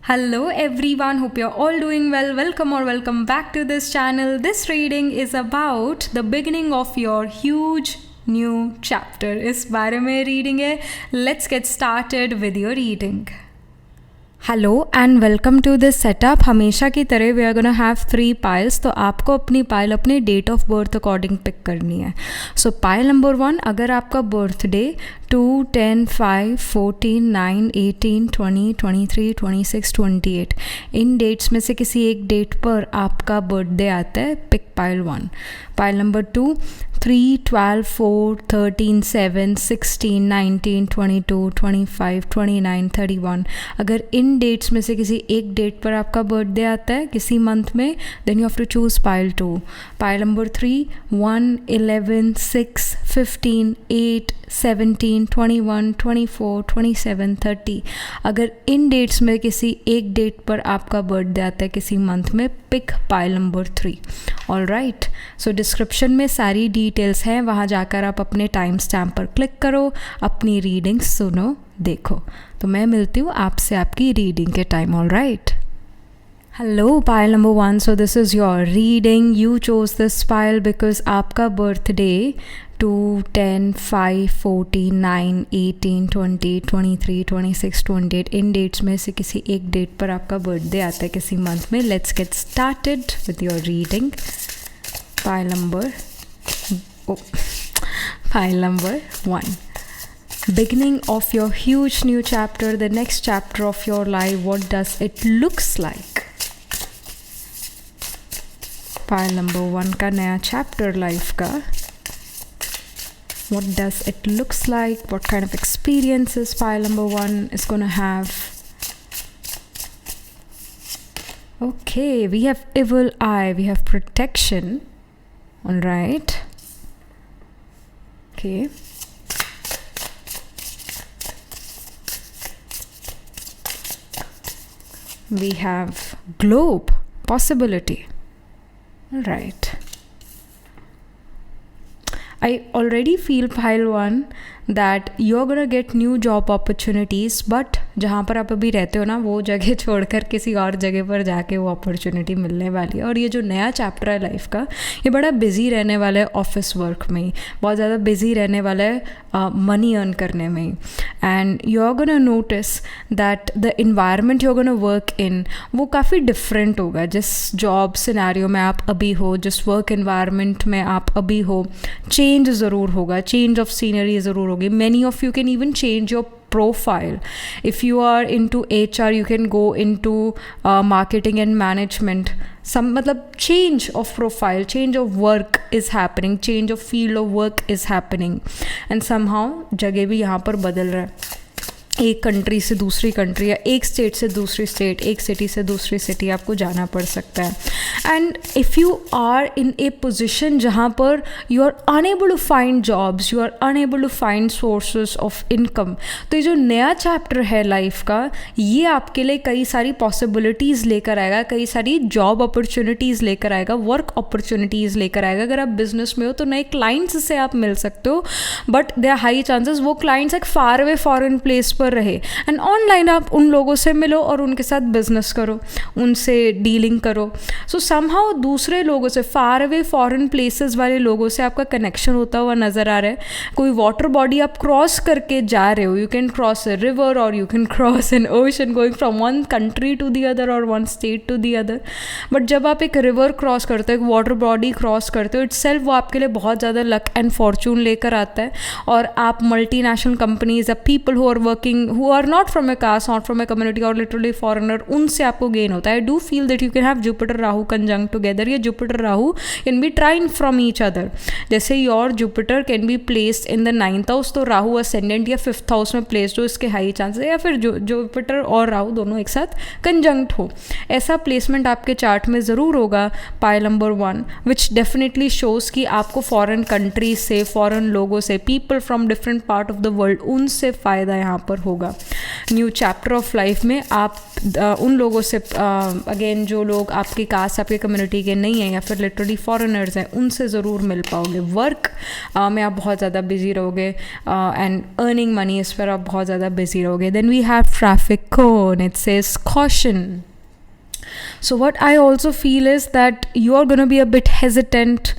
Hello everyone, hope you're all doing well. Welcome back to this channel. This reading is about the beginning of your huge new chapter. इस बारे में reading है. Let's get started with your reading. Hello and welcome to this setup. हमेशा की तरह we are gonna have 3 piles. तो आपको अपनी पाइल अपने date of birth according pick करनी है. सो पाइल नंबर 1, अगर आपका बर्थडे 2, 10, 5, 14, 9, 18, 20, 23, 26, 28 इन डेट्स में से किसी एक डेट पर आपका बर्थडे आता है, पिक पाइल 1. पाइल नंबर 2, 3, 12, 4, 13, 7, 16, 19, 22, 25, 29, 31 अगर इन डेट्स में से किसी एक डेट पर आपका बर्थडे आता है किसी मंथ में, then you have to choose pile 2. Pile number 3, 1, 11, 6, 15, 8, 17, 21, 24, 27, 30 अगर इन डेट्स में किसी एक डेट पर आपका बर्थडे आता है किसी मंथ में, pick pile number 3. All right, so description में सारी डिटेल्स हैं, वहाँ जाकर आप अपने टाइम स्टैम्प पर क्लिक करो, अपनी रीडिंग सुनो, देखो. तो मैं मिलती हूँ आपसे आपकी रीडिंग के time. All right. Hello, pile number 1. So this is your reading. You chose this pile because आपका birthday 2, 10, 5, 14, 9, 18, 20, 23, 26, 28 इन डेट्स में से किसी एक डेट पर आपका बर्थडे आता है किसी मंथ में. Let's get started with your reading. Pile number 1. Beginning of your huge new chapter, the next chapter of your life. What does it looks like? Pile number 1 का नया चैप्टर लाइफ का. What does it looks like? What kind of experiences pile number 1 is going to have? Okay, we have evil eye, we have protection. All right. Okay. We have globe, possibility. Right. I already feel pile 1 that you're gonna get new job opportunities, but जहाँ पर आप अभी रहते हो ना, वो जगह छोड़कर किसी और जगह पर जाके वो अपॉर्चुनिटी मिलने वाली है. और ये जो नया चैप्टर है लाइफ का, ये बड़ा बिजी रहने वाला है ऑफिस वर्क में, बहुत ज़्यादा बिजी रहने वाला है मनी अर्न करने में. And you are gonna notice that the environment you are gonna work in वो काफ़ी डिफरेंट होगा. जिस जॉब सिनेरियो में आप अभी हो, जिस वर्क इन्वायरमेंट में आप अभी हो, चेंज ज़रूर होगा, चेंज ऑफ सीनरी ज़रूर होगी. Many of you can even change your profile. If you are into HR, you can go into marketing and management. Some मतलब change of profile, change of work is happening, change of field of work is happening, and somehow जगह भी यहाँ पर बदल रहा है. एक country से दूसरी कंट्री या एक स्टेट से दूसरी स्टेट, एक सिटी से दूसरी सिटी आपको जाना पड़ सकता है. And if you are in a position जहाँ पर you are unable to find jobs, you are unable to find sources of income, तो ये जो नया चैप्टर है लाइफ का, ये आपके लिए कई सारी पॉसिबिलिटीज़ लेकर आएगा, कई सारी जॉब अपॉर्चुनिटीज़ लेकर आएगा, वर्क अपॉर्चुनिटीज़ लेकर आएगा. अगर आप बिजनेस में हो तो नए क्लाइंट्स से आप मिल सकते हो, but there are high chances वो क्लाइंट्स एक फार अवे फॉरेन प्लेस पर रहे. एंड ऑनलाइन आप उन लोगों से मिलो और उनके साथ बिजनेस करो, उनसे डीलिंग करो. सो समहाउ दूसरे लोगों से, फार अवे फॉरेन प्लेसेस वाले लोगों से आपका कनेक्शन होता हुआ नज़र आ रहा है. कोई वाटर बॉडी आप क्रॉस करके जा रहे हो, you can cross a river और you can cross an ocean going from one country to the other और one state to the other. But जब आप एक रिवर क्रॉस करते हो, एक वाटर बॉडी क्रॉस करते हो, इट्सेल्फ वो आपके लिए बहुत ज़्यादा लक एंड फॉर्चून लेकर आता है. और आप मल्टीनेशनल कंपनीज या people who are working who are not from a caste, not from a community or literally foreigner, उनसे आपको गेन होता है. I do feel that you can have Jupiter Rahu conjunct together. ये Jupiter Rahu can be trine from each other. जैसे your Jupiter can be placed in the 9th house, तो Rahu ascendant या 5th house में placed हो, इसके high chances, या फिर Jupiter और राहु दोनों एक साथ कंजंक्ट हो, ऐसा प्लेसमेंट आपके चार्ट में ज़रूर होगा. Pile number 1 which definitely shows कि आपको फॉरेन कंट्रीज से, फॉरेन लोगों से, people from different part of the world, उनसे फ़ायदा यहाँ पर होगा। न्यू चैप्टर ऑफ लाइफ में आप उन लोगों से अगेन जो लोग आपकी कास्ट आपकी कम्युनिटी के नहीं हैं या फिर लिटरली फॉरेनर्स हैं उनसे ज़रूर मिल पाओगे। वर्क में आप बहुत ज़्यादा बिजी रहोगे एंड अर्निंग मनी इस पर आप बहुत ज़्यादा बिजी रहोगे। Then we have traffic cone, it says caution. So what I also feel is that you are gonna be a bit hesitant.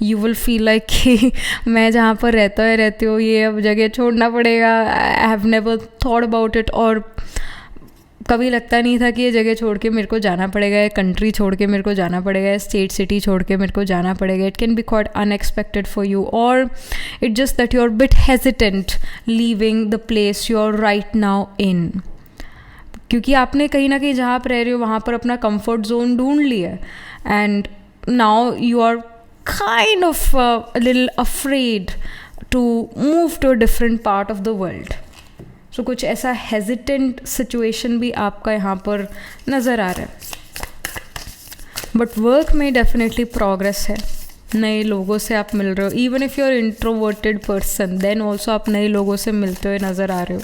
You will feel like कि मैं जहाँ पर रहती हूँ ये अब जगह छोड़ना पड़ेगा। I have never thought about it, और कभी लगता नहीं था कि ये जगह छोड़ के मेरे को जाना पड़ेगा, ये कंट्री छोड़ के मेरे को जाना पड़ेगा, स्टेट सिटी छोड़ के मेरे को जाना पड़ेगा। It can be quite unexpected for you, और it just that you are bit hesitant leaving the place you are right now in, क्योंकि आपने कहीं ना कहीं जहाँ पर रह रहे हो वहाँ पर अपना कंफर्ट जोन ढूंढ लिया है and now you are kind of little afraid to move to a different part of the world. So कुछ ऐसा हेजिटेंट सिचुएशन भी आपका यहाँ पर नज़र आ रहा है। बट वर्क में डेफिनेटली प्रोग्रेस है, नए लोगों से आप मिल रहे हो। Even if you are introverted person then also आप नए लोगों से मिलते हुए नज़र आ रहे हो,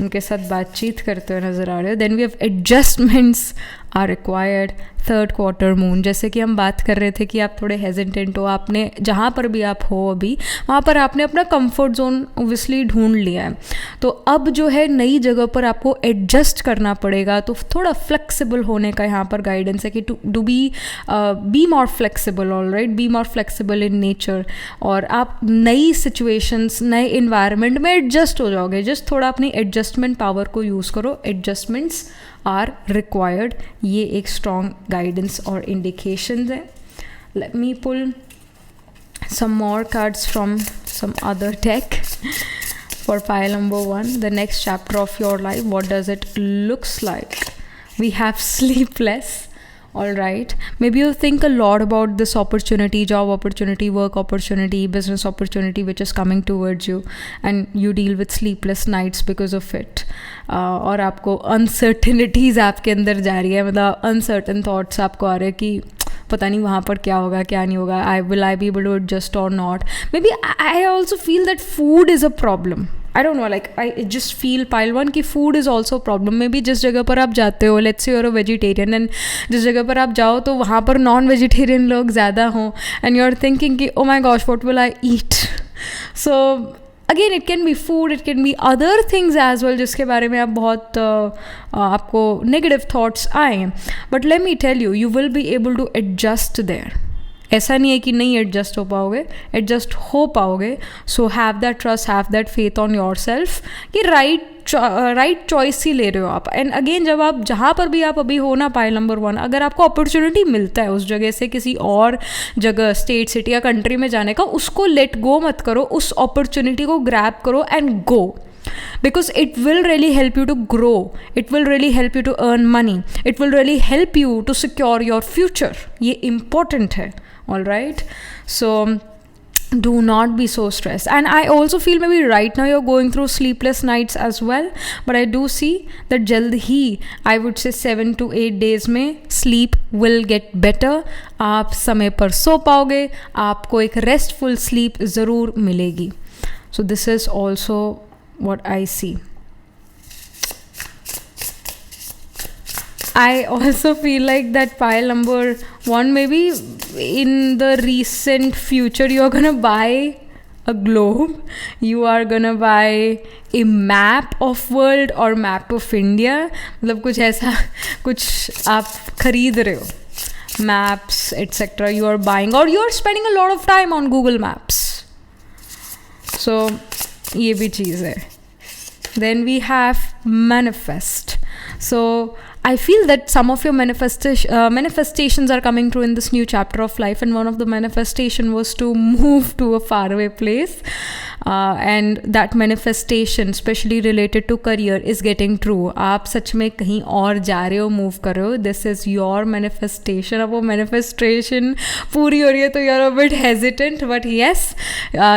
उनके साथ बातचीत करते हुए नज़र आ रहे हो। Then we have adjustments are required. Third quarter moon, जैसे कि हम बात कर रहे थे कि आप थोड़े हेजिटेंट हो, आपने जहाँ पर भी आप हो अभी वहाँ पर आपने अपना कंफर्ट जोन ओब्वियसली ढूंढ लिया है, तो अब जो है नई जगह पर आपको एडजस्ट करना पड़ेगा। तो थोड़ा फ्लेक्सिबल होने का यहाँ पर गाइडेंस है कि to be more flexible, alright, be more flexible in nature, और आप नई सिचुएशंस नए इन्वायरमेंट में एडजस्ट हो जाओगे। जस्ट थोड़ा अपनी एडजस्टमेंट पावर को यूज़ करो। एडजस्टमेंट्स आर रिक्वायर्ड, ये एक स्ट्रॉन्ग गाइडेंस और इंडिकेशंस है। Let me pull some more cards from some other deck for pile number 1. The next chapter of your life, what does it looks like? We have sleepless. All right, maybe you think a lot about this opportunity, job opportunity, work opportunity, business opportunity which is coming towards you, and you deal with sleepless nights because of it. और आपको uncertainties आपके अंदर जा रही है, मतलब uncertain thoughts आपको आ रहे हैं कि पता नहीं वहाँ पर क्या होगा क्या नहीं होगा, will I be able to adjust or not. Maybe I also feel that food is a problem. I don't know, like I just feel pile 1 कि food is also a problem. Maybe जिस जगह पर आप जाते हो, let's say you're a vegetarian, and जिस जगह पर आप जाओ तो वहाँ पर नॉन वेजिटेरियन लोग ज़्यादा हों, and you're thinking कि oh my gosh, what will I eat? So again it can be food, it can be other things as well जिसके बारे में आप बहुत आपको नेगेटिव थाट्स आए। But let me tell you, you will be able to adjust there. ऐसा नहीं है कि नहीं एडजस्ट हो पाओगे, एडजस्ट हो पाओगे। So have that trust, have that faith on your self कि राइट चॉइस ही ले रहे हो आप। एंड अगेन जब आप जहाँ पर भी आप अभी हो ना पाइल नंबर 1, अगर आपको अपॉर्चुनिटी मिलता है उस जगह से किसी और जगह स्टेट सिटी या कंट्री में जाने का, उसको लेट गो मत करो, उस अपॉर्चुनिटी को ग्रैब करो and go, because it will really help you to grow, it will really help you to earn money, it will really help you to secure your future. ये important है, all right? So do not be so stressed. And I also feel maybe right now you're going through sleepless nights as well, but I do see that जल्द ही, I would say 7 to 8 days में sleep will get better. आप समय पर सो पाओगे, आपको एक restful sleep ज़रूर मिलेगी. So this is also what I see. I also feel like that pile number 1, maybe in the recent future you're gonna buy a globe, you are gonna buy a map of world or map of India. मतलब कुछ ऐसा कुछ आप खरीद रहे हो, maps etc. you are buying, or you are spending a lot of time on Google Maps. So ये भी चीज़ है. Then we have manifest. So I feel that some of your manifestations are coming true in this new chapter of life, and one of the manifestation was to move to a faraway place, and that manifestation especially related to career is getting true. आप सच में कहीं और जा रहे हो, move कर रहे हो, this is your manifestation. अब वो manifestation पूरी हो रही है तो you're a bit hesitant, but yes,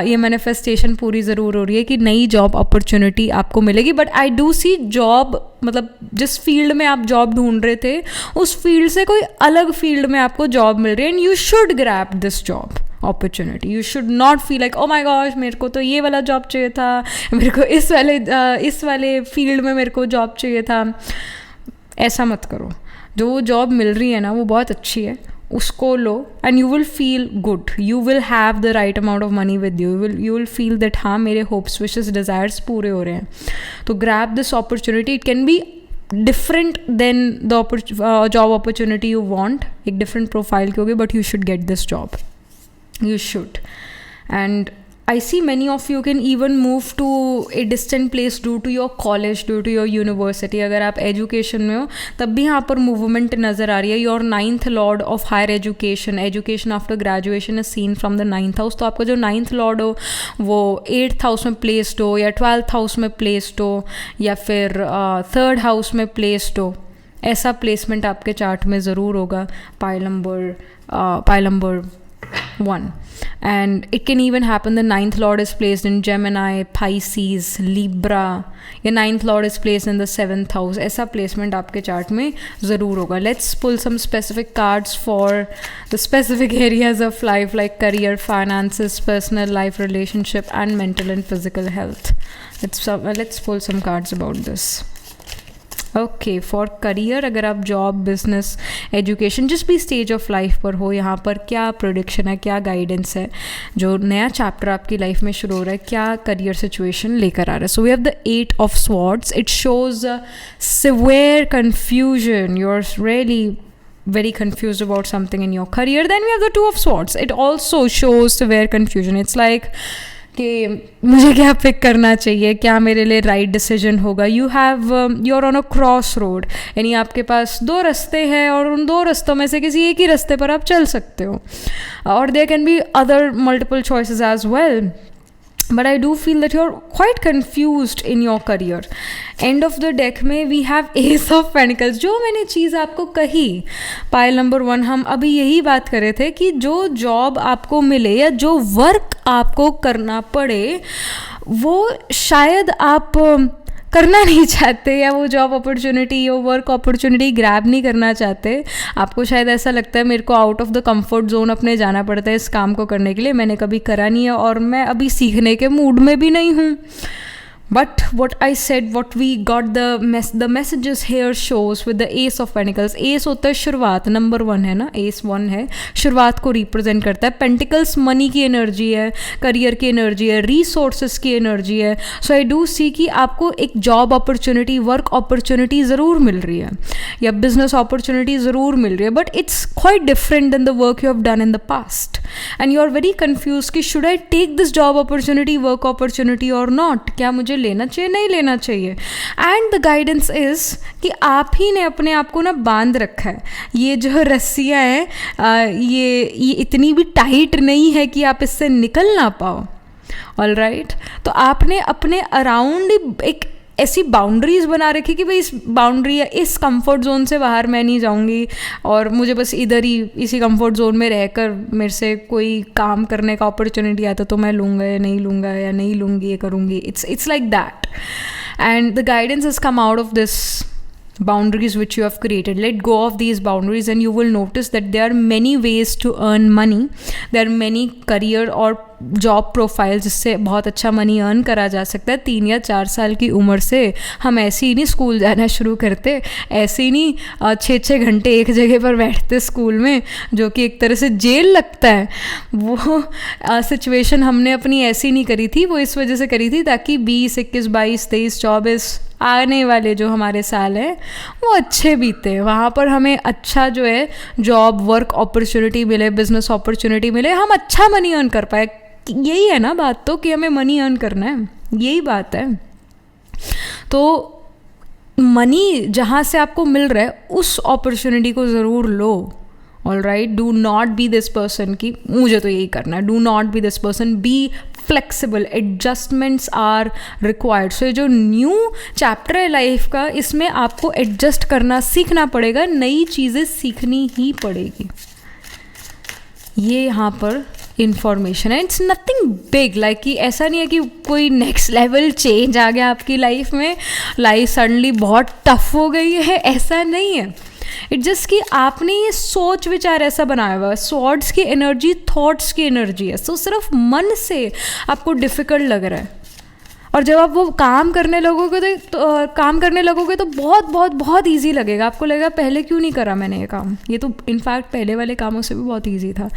ये manifestation पूरी ज़रूर हो रही है कि नई जॉब अपॉर्चुनिटी आपको मिलेगी. But I do see job, मतलब जिस फील्ड में आप जॉब ढूंढ रहे थे उस फील्ड से कोई अलग फील्ड में आपको जॉब मिल रही है, and you should grab this job. opportunity. You should not feel like, oh my gosh, मेरे को तो ये वाला जॉब चाहिए था, मेरे को इस वाले फील्ड में मेरे को जॉब चाहिए था. ऐसा मत करो. जो जॉब मिल रही है ना वो बहुत अच्छी है, उसको लो and you will feel good. You will have the right amount of money with you. You will feel that हाँ मेरे होप्स विशेस डिज़ायर्स पूरे हो रहे हैं. तो grab this opportunity. It can B different than the job opportunity you want. एक different profile की होगी, but you should get this job. You should. And I see many of you can even move to a distant place due to your college, due to your university. अगर आप education में हो तब भी यहाँ पर movement नज़र आ रही है. Your 9th lord of higher education, education after graduation is seen from the 9th house. तो आपका जो 9th lord हो वो 8th house में placed हो, या 12th house में placed हो, या फिर 3rd house में placed हो. ऐसा placement आपके चार्ट में ज़रूर होगा. pile number 1. And it can even happen the 9th lord is placed in Gemini, Pisces, Libra. या 9th lord is placed in the 7th house. ऐसा placement आपके चार्ट में ज़रूर होगा. Let's pull some specific cards for the specific areas of life like career, finances, personal life, relationship and mental and physical health. Let's pull some cards about this. Okay, for career, अगर आप job, business, education, जिस भी stage of life पर हो, यहाँ पर क्या prediction है, क्या गाइडेंस है, जो नया चैप्टर आपकी लाइफ में शुरू हो रहा है, क्या करियर सिचुएशन लेकर आ रहा है. So we have the 8 of Swords. It shows severe confusion. You are really very confused about something in your career. Then we have the 2 of Swords. It also shows severe confusion. It's like कि मुझे क्या pick करना चाहिए, क्या मेरे लिए right decision होगा. You are on a cross road, यानी आपके पास 2 रास्ते हैं और उन 2 रास्तों में से किसी एक ही रास्ते पर आप चल सकते हो. और there can be other multiple choices as well. But I do feel that you're quite confused in your career. End of the deck में we have Ace of Pentacles. जो मैंने चीज़ आपको कही पाइल नंबर 1, हम अभी यही बात कर रहे थे कि जो जॉब आपको मिले या जो वर्क आपको करना पड़े वो शायद आप करना नहीं चाहते, या वो जॉब अपॉर्चुनिटी या वर्क अपॉर्चुनिटी ग्रैब नहीं करना चाहते. आपको शायद ऐसा लगता है मेरे को out of the comfort zone अपने जाना पड़ता है इस काम को करने के लिए, मैंने कभी करा नहीं है और मैं अभी सीखने के मूड में भी नहीं हूँ. But what I said, what we got the messages here shows with the Ace of Pentacles. Ace होता है शुरुआत, नंबर 1 है ना, Ace 1 है, शुरुआत को रिप्रेजेंट करता है. Pentacles मनी की एनर्जी है, करियर की एनर्जी है, रिसोर्सेज की एनर्जी है. सो आई डू सी कि आपको एक जॉब अपॉर्चुनिटी, वर्क अपॉर्चुनिटी ज़रूर मिल रही है या बिजनेस अपॉर्चुनिटी ज़रूर मिल रही है, but it's quite different then the work you have done in the past. And you are very confuse कि should I take this job opportunity, work opportunity और नॉट. क्या मुझे लेना चाहिए, नहीं लेना चाहिए. एंड द गाइडेंस इज कि आप ही ने अपने आप को ना बांध रखा है. ये जो रस्सियाँ हैं ये इतनी भी टाइट नहीं है कि आप इससे निकल ना पाओ. ऑल राइट, तो आपने अपने अराउंड एक ऐसी बाउंड्रीज बना रखी कि भाई इस बाउंड्री या इस कंफर्ट जोन से बाहर मैं नहीं जाऊंगी और मुझे बस इधर ही इसी कंफर्ट जोन में रहकर मेरे से कोई काम करने का अपॉर्चुनिटी आता तो मैं लूँगा या नहीं लूँगा या नहीं लूँगी ये करूँगी. It's like that. And the guidance has come out of this boundaries which you have created. Let go of these boundaries and you will notice that there are many ways to earn money. There are many career और job profile जिससे बहुत अच्छा money earn करा जा सकता है. 3 या 4 साल की उम्र से हम ऐसे ही नहीं स्कूल जाना शुरू करते, ऐसे ही नहीं 6-6 घंटे एक जगह पर बैठते स्कूल में, जो कि एक तरह से जेल लगता है. वो सिचुएशन हमने अपनी ऐसी नहीं करी थी, वो इस वजह से करी थी ताकि 20, 21, 22, 23, 24 आने वाले जो हमारे साल हैं वो अच्छे बीते. वहाँ पर हमें अच्छा जो है जॉब, वर्क अपॉर्चुनिटी मिले, बिजनेस अपॉर्चुनिटी मिले, हम अच्छा मनी अर्न कर पाए. यही है ना बात, तो कि हमें मनी अर्न करना है, यही बात है. तो मनी जहाँ से आपको मिल रहा है उस अपॉर्चुनिटी को ज़रूर लो. All right, do not be this person कि मुझे तो यही करना है. Do not be this person, be flexible. Adjustments are required. So ये जो न्यू चैप्टर है लाइफ का, इसमें आपको एडजस्ट करना सीखना पड़ेगा, नई चीज़ें सीखनी ही पड़ेगी. ये यहाँ पर इन्फॉर्मेशन है. इट्स नथिंग बिग, लाइक कि ऐसा नहीं है कि कोई नेक्स्ट लेवल चेंज आ गया आपकी लाइफ में, लाइफ सडनली बहुत टफ हो गई है, ऐसा नहीं है. इट जस्ट कि आपने ये सोच विचार ऐसा बनाया हुआ है, स्वॉर्ड्स की एनर्जी थॉट्स की एनर्जी है, तो सिर्फ मन से आपको डिफ़िकल्ट लग रहा है, और जब आप वो काम करने लगोगे तो बहुत बहुत बहुत ईजी लगेगा, आपको लगेगा पहले क्यों नहीं करा मैंने ये काम, ये तो इनफैक्ट पहले वाले कामों से भी बहुत ईजी था।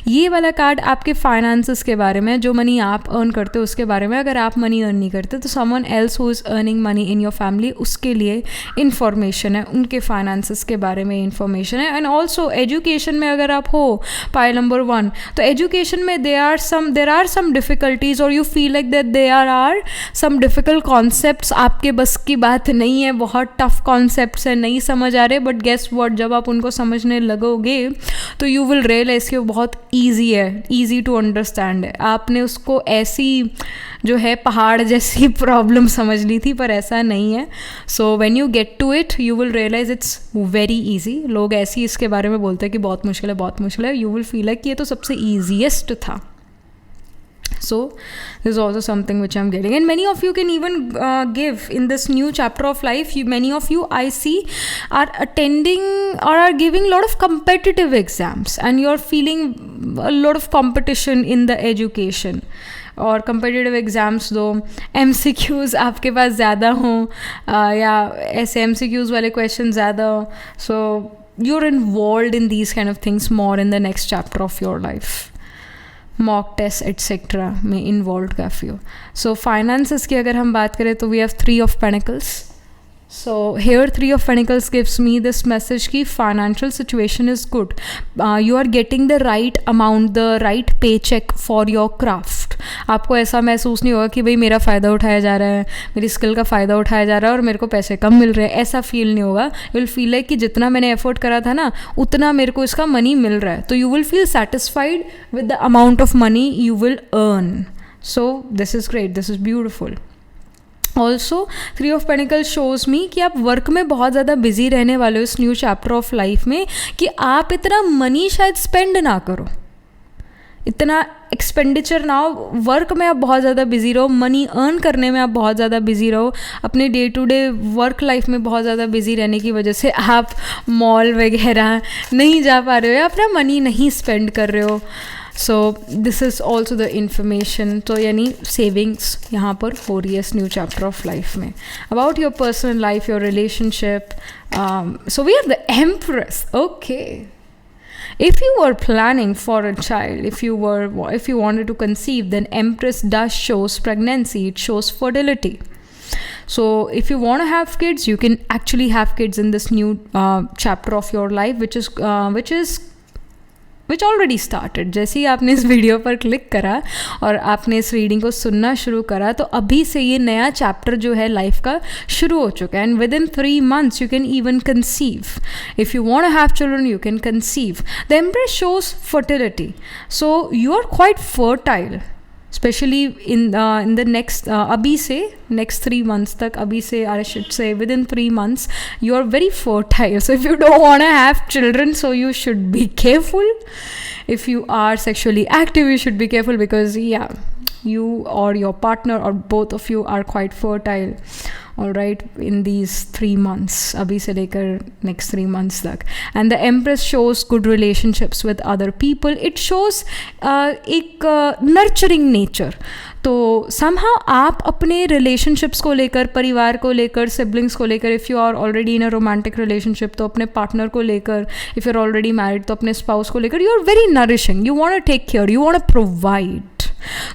ये वाला कार्ड आपके फाइनेंसेस के बारे में, जो मनी आप अर्न करते हो उसके बारे में। अगर आप मनी अर्न नहीं करते तो someone else who is earning money in your family, उसके लिए इन्फॉर्मेशन है, उनके फाइनेंसेस के बारे में इन्फॉर्मेशन है। एंड ऑल्सो एजुकेशन में अगर आप हो पाइल नंबर 1, तो एजुकेशन में देर आर सम डिफ़िकल्टीज, और you feel like that there are some difficult concepts, आपके बस की बात नहीं है, बहुत टफ कॉन्सेप्ट्स है, नहीं समझ आ रहे, बट गेस व्हाट, जब आप उनको समझने लगोगे तो यू विल रियलाइज़ कि वो बहुत ईजी है, ईजी टू अंडरस्टैंड है। आपने उसको ऐसी जो है पहाड़ जैसी प्रॉब्लम समझ ली थी, पर ऐसा नहीं है। So when you get to it you will realize it's very easy. लोग ऐसे ही इसके बारे में बोलते हैं कि बहुत मुश्किल है, बहुत मुश्किल है, यू विल फील लाइक कि ये तो सबसे ईजीएस्ट था। So this is also something which I'm getting, and many of you can even give in this new chapter of life. Many of you I see are attending or are giving a lot of competitive exams, and you're feeling a lot of competition in the education. और competitive exams दो MCQs आपके पास ज़्यादा हों, या ऐसे MCQs वाले questions ज़्यादा हो, so you're involved in these kind of things more in the next chapter of your life. Mock test etcetera में इन्वॉल्व काफ़ी हो। सो फाइनेंसेस की अगर हम बात करें तो we have 3 of Pentacles. So here 3 of Pentacles gives me this message कि financial situation is good. You are getting the right amount, the right paycheck for your craft. आपको ऐसा महसूस नहीं होगा कि भाई मेरा फ़ायदा उठाया जा रहा है, मेरी स्किल का फ़ायदा उठाया जा रहा है और मेरे को पैसे कम मिल रहे हैं, ऐसा फील नहीं होगा। यू विल फील लाइक कि जितना मैंने एफर्ट करा था ना उतना मेरे को इसका मनी मिल रहा है, तो you will feel satisfied with the amount of money you will earn. So this is great, this is beautiful. Also 3 of Pentacles shows me कि आप वर्क में बहुत ज़्यादा बिजी रहने वाले हो इस न्यू चैप्टर ऑफ लाइफ में, कि आप इतना मनी शायद स्पेंड ना करो, इतना एक्सपेंडिचर ना हो, वर्क में आप बहुत ज़्यादा बिजी रहो, मनी अर्न करने में आप बहुत ज़्यादा बिजी रहो, अपने day to day work life में बहुत ज़्यादा बिजी रहने की वजह से आप मॉल वगैरह नहीं जा पा रहे हो या अपना मनी नहीं स्पेंड कर रहे हो। So this is also the information. तो यानी सेविंग्स यहाँ पर हो रही है इस न्यू चैप्टर ऑफ लाइफ में। About your personal life, your relationship, so we are the empress. Okay, if you were planning for a child, if you wanted to conceive, then Empress does shows pregnancy, it shows fertility. So if you want to have kids, you can actually have kids in this new chapter of your life, which already started. जैसे ही आपने इस video पर click करा और आपने इस reading को सुनना शुरू करा, तो अभी से ये नया चैप्टर जो है लाइफ का शुरू हो चुका है। And with in 3 months you can even conceive. If you want to have children, you can conceive. The Empress shows fertility. So you are quite fertile. Specially in the next अभी से next 3 months तक, अभी से I should say with in 3 months you are very fertile. So if you don't want to have children, so you should be careful. If you are sexually active, you should be careful because you or your partner or both of you are quite fertile, all right, in these 3 months, अभी से लेकर next 3 months तक. And the Empress shows good relationships with other people. It shows एक nurturing nature. तो somehow आप अपने relationships को लेकर, परिवार को लेकर, siblings को लेकर, if you are already in a romantic relationship तो अपने partner को लेकर, if you're already married तो अपने spouse को लेकर, you are very nourishing, you want to take care, you want to provide.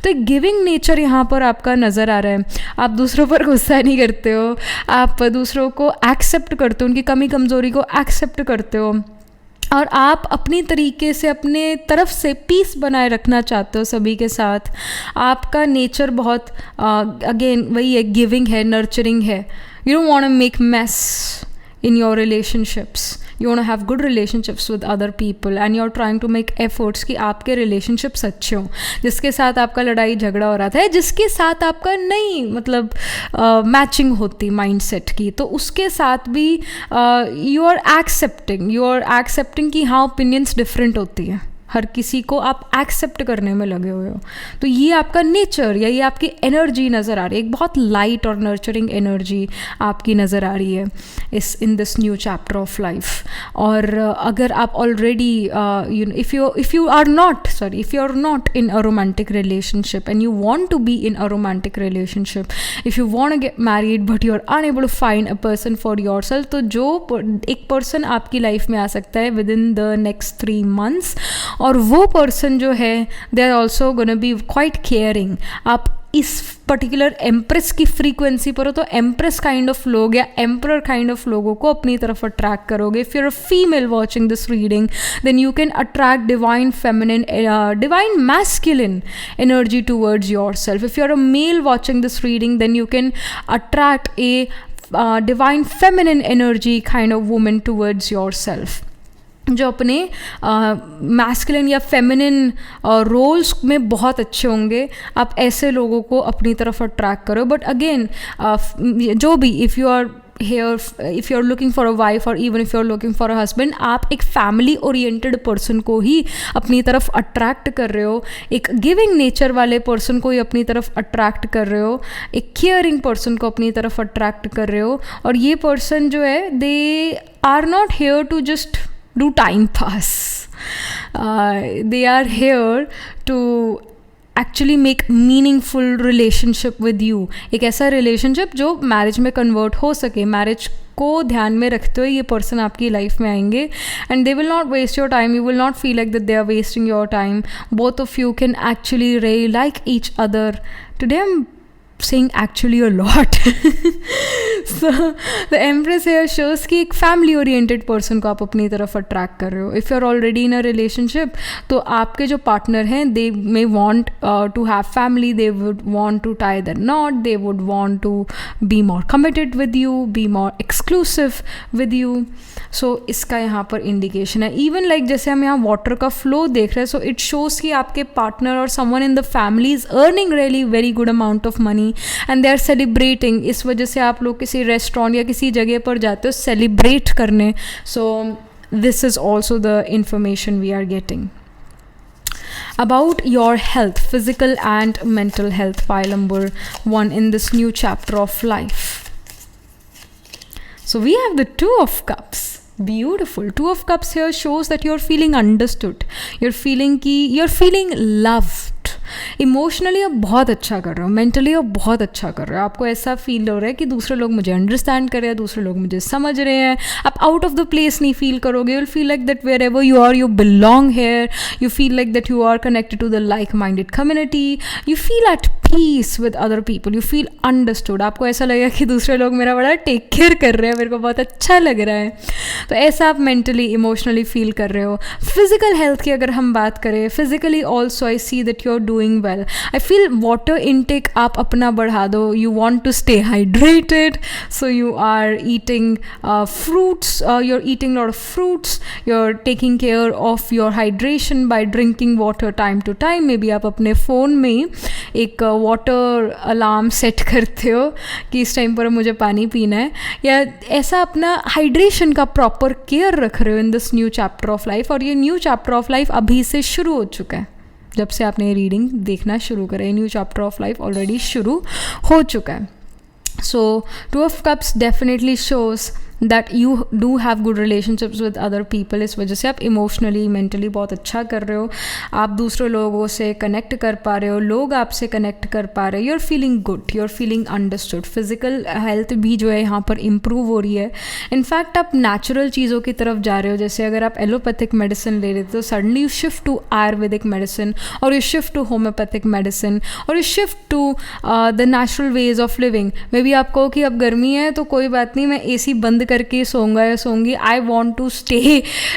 तो एक गिविंग नेचर यहाँ पर आपका नज़र आ रहा है. आप दूसरों पर गुस्सा नहीं करते हो, आप दूसरों को एक्सेप्ट करते हो, उनकी कमी कमज़ोरी को एक्सेप्ट करते हो और आप अपनी तरीके से अपने तरफ से पीस बनाए रखना चाहते हो सभी के साथ. आपका नेचर बहुत अगेन वही है, गिविंग है, नर्चरिंग है. You don't want to make mess in your relationships. You want to have good relationships with other people and you're trying to make efforts कि आपके relationships अच्छे हों. जिसके साथ आपका लड़ाई झगड़ा हो रहा था, जिसके साथ आपका नहीं मतलब मैचिंग होती माइंडसेट की, तो उसके साथ भी you are accepting कि हाँ ओपिनियंस डिफरेंट होती है, हर किसी को आप एक्सेप्ट करने में लगे हुए हो। तो ये आपका नेचर या ये आपकी एनर्जी नज़र आ रही है, एक बहुत लाइट और नर्चरिंग एनर्जी आपकी नज़र आ रही है in this new chapter of life. और अगर आप already if you are not in a romantic relationship and you want to be in a romantic relationship, if you want to get married but you are unable to find a person for yourself, तो जो एक person आपकी life में आ सकता है within the next 3 months, और वो पर्सन जो है they are also gonna be quite caring. आप इस पर्टिकुलर एम्प्रेस की फ्रीक्वेंसी पर हो तो एम्प्रेस काइंड ऑफ लोग या एम्परर काइंड ऑफ लोगों को अपनी तरफ अट्रैक्ट करोगे। If you are a female watching this reading then you can attract divine feminine, divine masculine energy towards your if you are a male watching this reading then you can attract a divine feminine energy kind of woman towards yourself, जो अपने masculine या feminine roles में बहुत अच्छे होंगे। आप ऐसे लोगों को अपनी तरफ अट्रैक्ट करो। बट अगेन जो भी if you are looking for a wife और even if you are looking for a husband, आप एक फैमिली ओरिएंटेड पर्सन को ही अपनी तरफ अट्रैक्ट कर रहे हो, एक गिविंग नेचर वाले पर्सन को ही अपनी तरफ अट्रैक्ट कर रहे हो, एक केयरिंग पर्सन को अपनी तरफ अट्रैक्ट कर रहे हो। और ये पर्सन जो है they are not here to just do time pass. They are here to actually make meaningful relationship with you. एक ऐसा relationship जो मैरिज में कन्वर्ट हो सके। मैरिज को ध्यान में रखते हुए ये पर्सन आपकी लाइफ में आएंगे and they will not waste your time, you will not feel like that they are wasting your time. Both of you can actually really like each other. Today I'm saying actually a lot. So the Empress here shows कि एक family oriented person को आप अपनी तरफ attract कर रहे हो। If you are already in a relationship तो आपके जो पार्टनर हैं they may want to have family, they would want to tie the knot, they would want to be more committed with you, be more exclusive with you. So इसका यहाँ पर indication है। Even like जैसे हम यहाँ water का flow देख रहे हैं, सो इट शोज़ कि आपके पार्टनर और someone in the family is earning really very good amount of money and they are celebrating. इस वजह से आप लोग किसी रेस्टोरेंट या किसी जगह पर जाते हो सेलिब्रेट करने। So this is also the information we are getting about your health, physical and mental health, file number 1 in this new chapter of life. So we have the Two of Cups. Beautiful. Two of Cups here shows that you're feeling understood. You're feeling loved. Emotionally आप बहुत अच्छा कर रहे हो, mentally आप बहुत अच्छा कर रहे हो। आपको ऐसा फील हो रहा है कि दूसरे लोग मुझे अंडरस्टैंड कर रहे हैं, दूसरे लोग मुझे समझ रहे हैं। आप आउट ऑफ द प्लेस नहीं फील करोगे। you'll feel like that wherever you are you belong here. You feel like that you are connected to the like-minded community. You feel at peace with other people. You feel understood. आपको ऐसा लगेगा कि दूसरे लोग मेरा बड़ा take care कर रहे हैं, मेरे को बहुत अच्छा लग रहा है। तो ऐसा आप मेंटली इमोशनली फील कर रहे हो। फिजिकल हेल्थ की अगर हम बात करें, physically also I see that you are doing well. I feel water intake आप अपना बढ़ा दो। You want to stay hydrated, so you are eating fruits, you're eating a lot of fruits, you're taking care of your hydration by drinking water time to time. maybe आप अपने phone में एक water alarm set करते हो कि इस time पर मुझे पानी पीना है, या ऐसा अपना हाइड्रेशन का प्रॉपर केयर रख रहे हो in this new chapter of life. और ये न्यू चैप्टर ऑफ लाइफ अभी से शुरू हो चुका है। जब से आपने ये रीडिंग देखना शुरू करें, new chapter of life already शुरू हो चुका है। So Two of Cups definitely shows that you do have good relationships with other people. इस वजह से आप इमोशनली मेंटली बहुत अच्छा कर रहे हो। आप दूसरे लोगों से कनेक्ट कर पा रहे हो, लोग आपसे कनेक्ट कर पा रहे हो। You are feeling good, you are feeling understood. Physical health भी जो है यहाँ पर इम्प्रूव हो रही है। इनफैक्ट आप नेचुरल चीज़ों की तरफ जा रहे हो। जैसे अगर आप एलोपैथिक मेडिसिन ले रहे थे तो suddenly you shift to ayurvedic medicine, और you shift to homeopathic medicine, और you shift to the natural ways of living. Maybe आप कहो कि अब गर्मी है तो कोई बात नहीं, मैं AC बंद करके सोऊंगा या सोऊंगी। I want to stay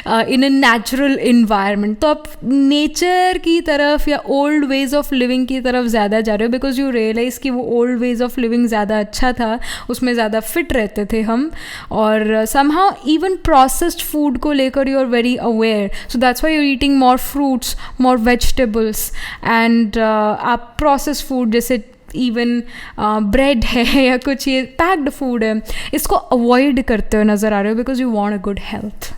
in a natural environment. तो आप नेचर की तरफ या ओल्ड वेज ऑफ लिविंग की तरफ ज़्यादा जा रहे हो, बिकॉज यू रियलाइज़ कि वो ओल्ड वेज ऑफ लिविंग ज़्यादा अच्छा था, उसमें ज़्यादा फिट रहते थे हम। और समहाउ इवन प्रोसेस्ड फूड को लेकर you are very aware, so that's why you eating more fruits, more vegetables, and आप प्रोसेस्ड फूड जैसे इवन ब्रेड है या कुछ ये पैक्ड फूड है, इसको अवॉइड करते हुए नज़र आ रहे हो, because you want a good health.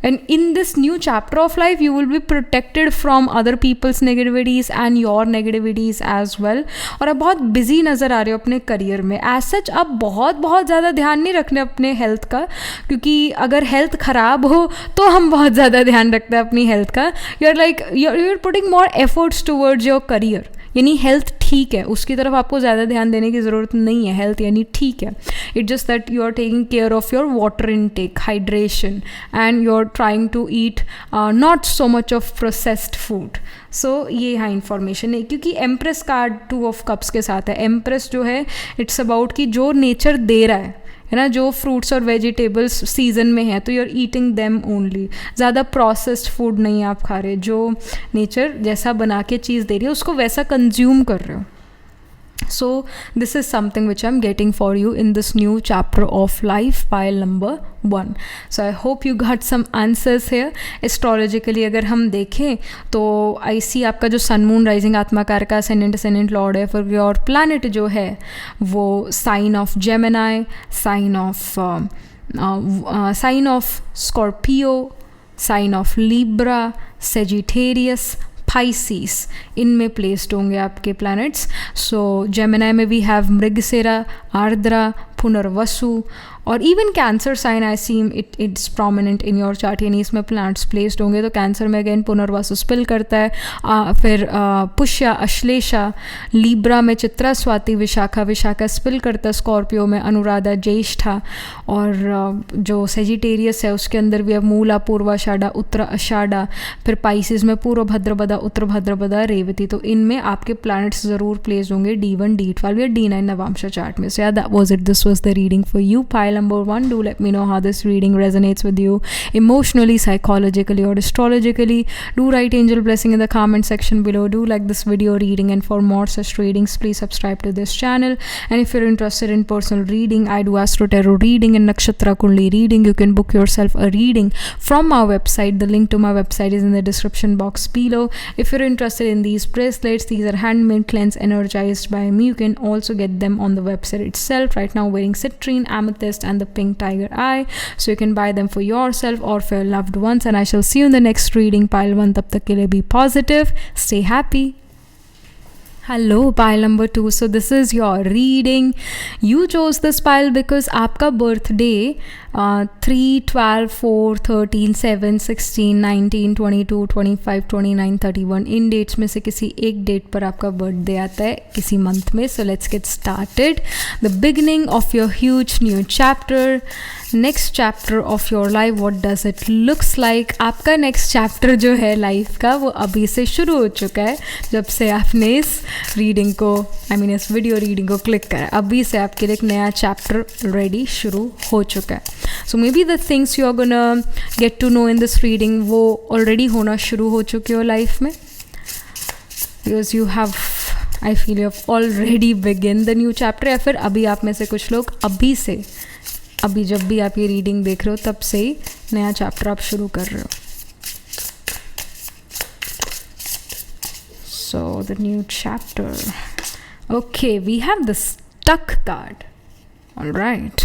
And in this new chapter of life, you will be protected from other people's negativities and your negativities as well. और आप बहुत busy नज़र आ रहे हो अपने करियर में. As such, आप बहुत ज़्यादा ध्यान नहीं रखने अपने हेल्थ का, क्योंकि अगर हेल्थ ख़राब हो तो हम बहुत ज़्यादा ध्यान रखते हैं अपनी हेल्थ का. you're putting more efforts towards your career. यानी हेल्थ ठीक है, उसकी तरफ आपको ज़्यादा ध्यान देने की ज़रूरत नहीं है. हेल्थ यानी ठीक है. It just that you are taking care of your water intake, hydration, and you are trying to eat not so much of processed food. So ये यहाँ इन्फॉर्मेशन है, क्योंकि एम्प्रेस कार्ड 2 ऑफ कप्स के साथ है. एम्प्रेस जो है it's about कि जो नेचर दे रहा है ना, जो फ्रूट्स और वेजिटेबल्स सीजन में है तो you are eating them only. ज़्यादा प्रोसेस्ड फूड नहीं आप खा रहे, जो नेचर जैसा बना के चीज़ दे रही है उसको वैसा कंज्यूम कर रहे हो. So this is something which I'm getting for you in this new chapter of life, pile number 1. So I hope you got some answers here. Astrologically अगर हम देखें तो I see आपका जो सन मून राइजिंग आत्माकार का ascendant लॉर्ड है, फिर और प्लानट जो है वो sign of Gemini, sign of Scorpio, sign of Libra, Sagittarius, Pisces, इनमें प्लेस्ड होंगे आपके प्लैनेट्स. सो जेमिनी में वी हैव मृगशिरा, आर्द्रा, पुनर्वसु, और even Cancer sign I seem it's prominent in your chart. यानी इसमें प्लैनेट्स प्लेस्ड होंगे तो कैंसर में अगेन पुनर्वसु स्पिल करता है. फिर पुष्या, अश्लेषा, लीब्रा में चित्रा, स्वाति, विशाखा स्पिल करता है. स्कॉर्पियो में अनुराधा, ज्येष्ठा, और जो सेजिटेरियस है उसके अंदर भी अब मूला, पूर्वाषाढ़ा, उत्तर आषाढ़ा. फिर पाइसिस में पूर्व भद्रपदा, उत्तर भद्रपदा, रेवती. तो इनमें आपके प्लैनेट्स ज़रूर प्लेस होंगे D1, D12 या D9 नवांश चार्ट में. सो या that was it. This was the reading for you, pile number 1. Do let me know how this reading resonates with you emotionally, psychologically, or astrologically. Do write angel blessing in the comment section below. Do like this video reading, and for more such readings please subscribe to this channel. And if you're interested in personal reading, I do astro tarot reading and nakshatra kundli reading. You can book yourself a reading from our website. The link to my website is in the description box below. If you're interested in these bracelets, these are handmade, cleansed, energized by me. You can also get them on the website itself. Right now wearing citrine, amethyst and the pink tiger eye, so you can buy them for yourself or for your loved ones. And I shall see you in the next reading, pile 1. Tab tak ke liye be positive, stay happy. Hello, pile number 2. So this is your reading. You chose this pile because आपका birthday 3, 12, 4, 13, 7, 16, 19, 22, 25, 29, 31 इन dates में से किसी एक date पर आपका birthday आता है किसी मंथ में. So let's get started. The beginning of your huge new chapter, next chapter of your life, what does it looks like. आपका नेक्स्ट चैप्टर जो है लाइफ का वो अभी से शुरू हो चुका है. जब से आपने इस रीडिंग को इस वीडियो रीडिंग को क्लिक करा, अभी से आपके लिए एक नया चैप्टर ऑलरेडी शुरू हो चुका है. So maybe the things you are gonna get to know in this reading वो ऑलरेडी होना शुरू हो चुके हो लाइफ में, because you have, I feel you have already begin the new chapter. या फिर अभी आप में से कुछ लोग अभी जब भी आप ये रीडिंग देख रहे हो तब से ही नया चैप्टर आप शुरू कर रहे हो. So the new chapter. Okay, we have the stuck card. Alright,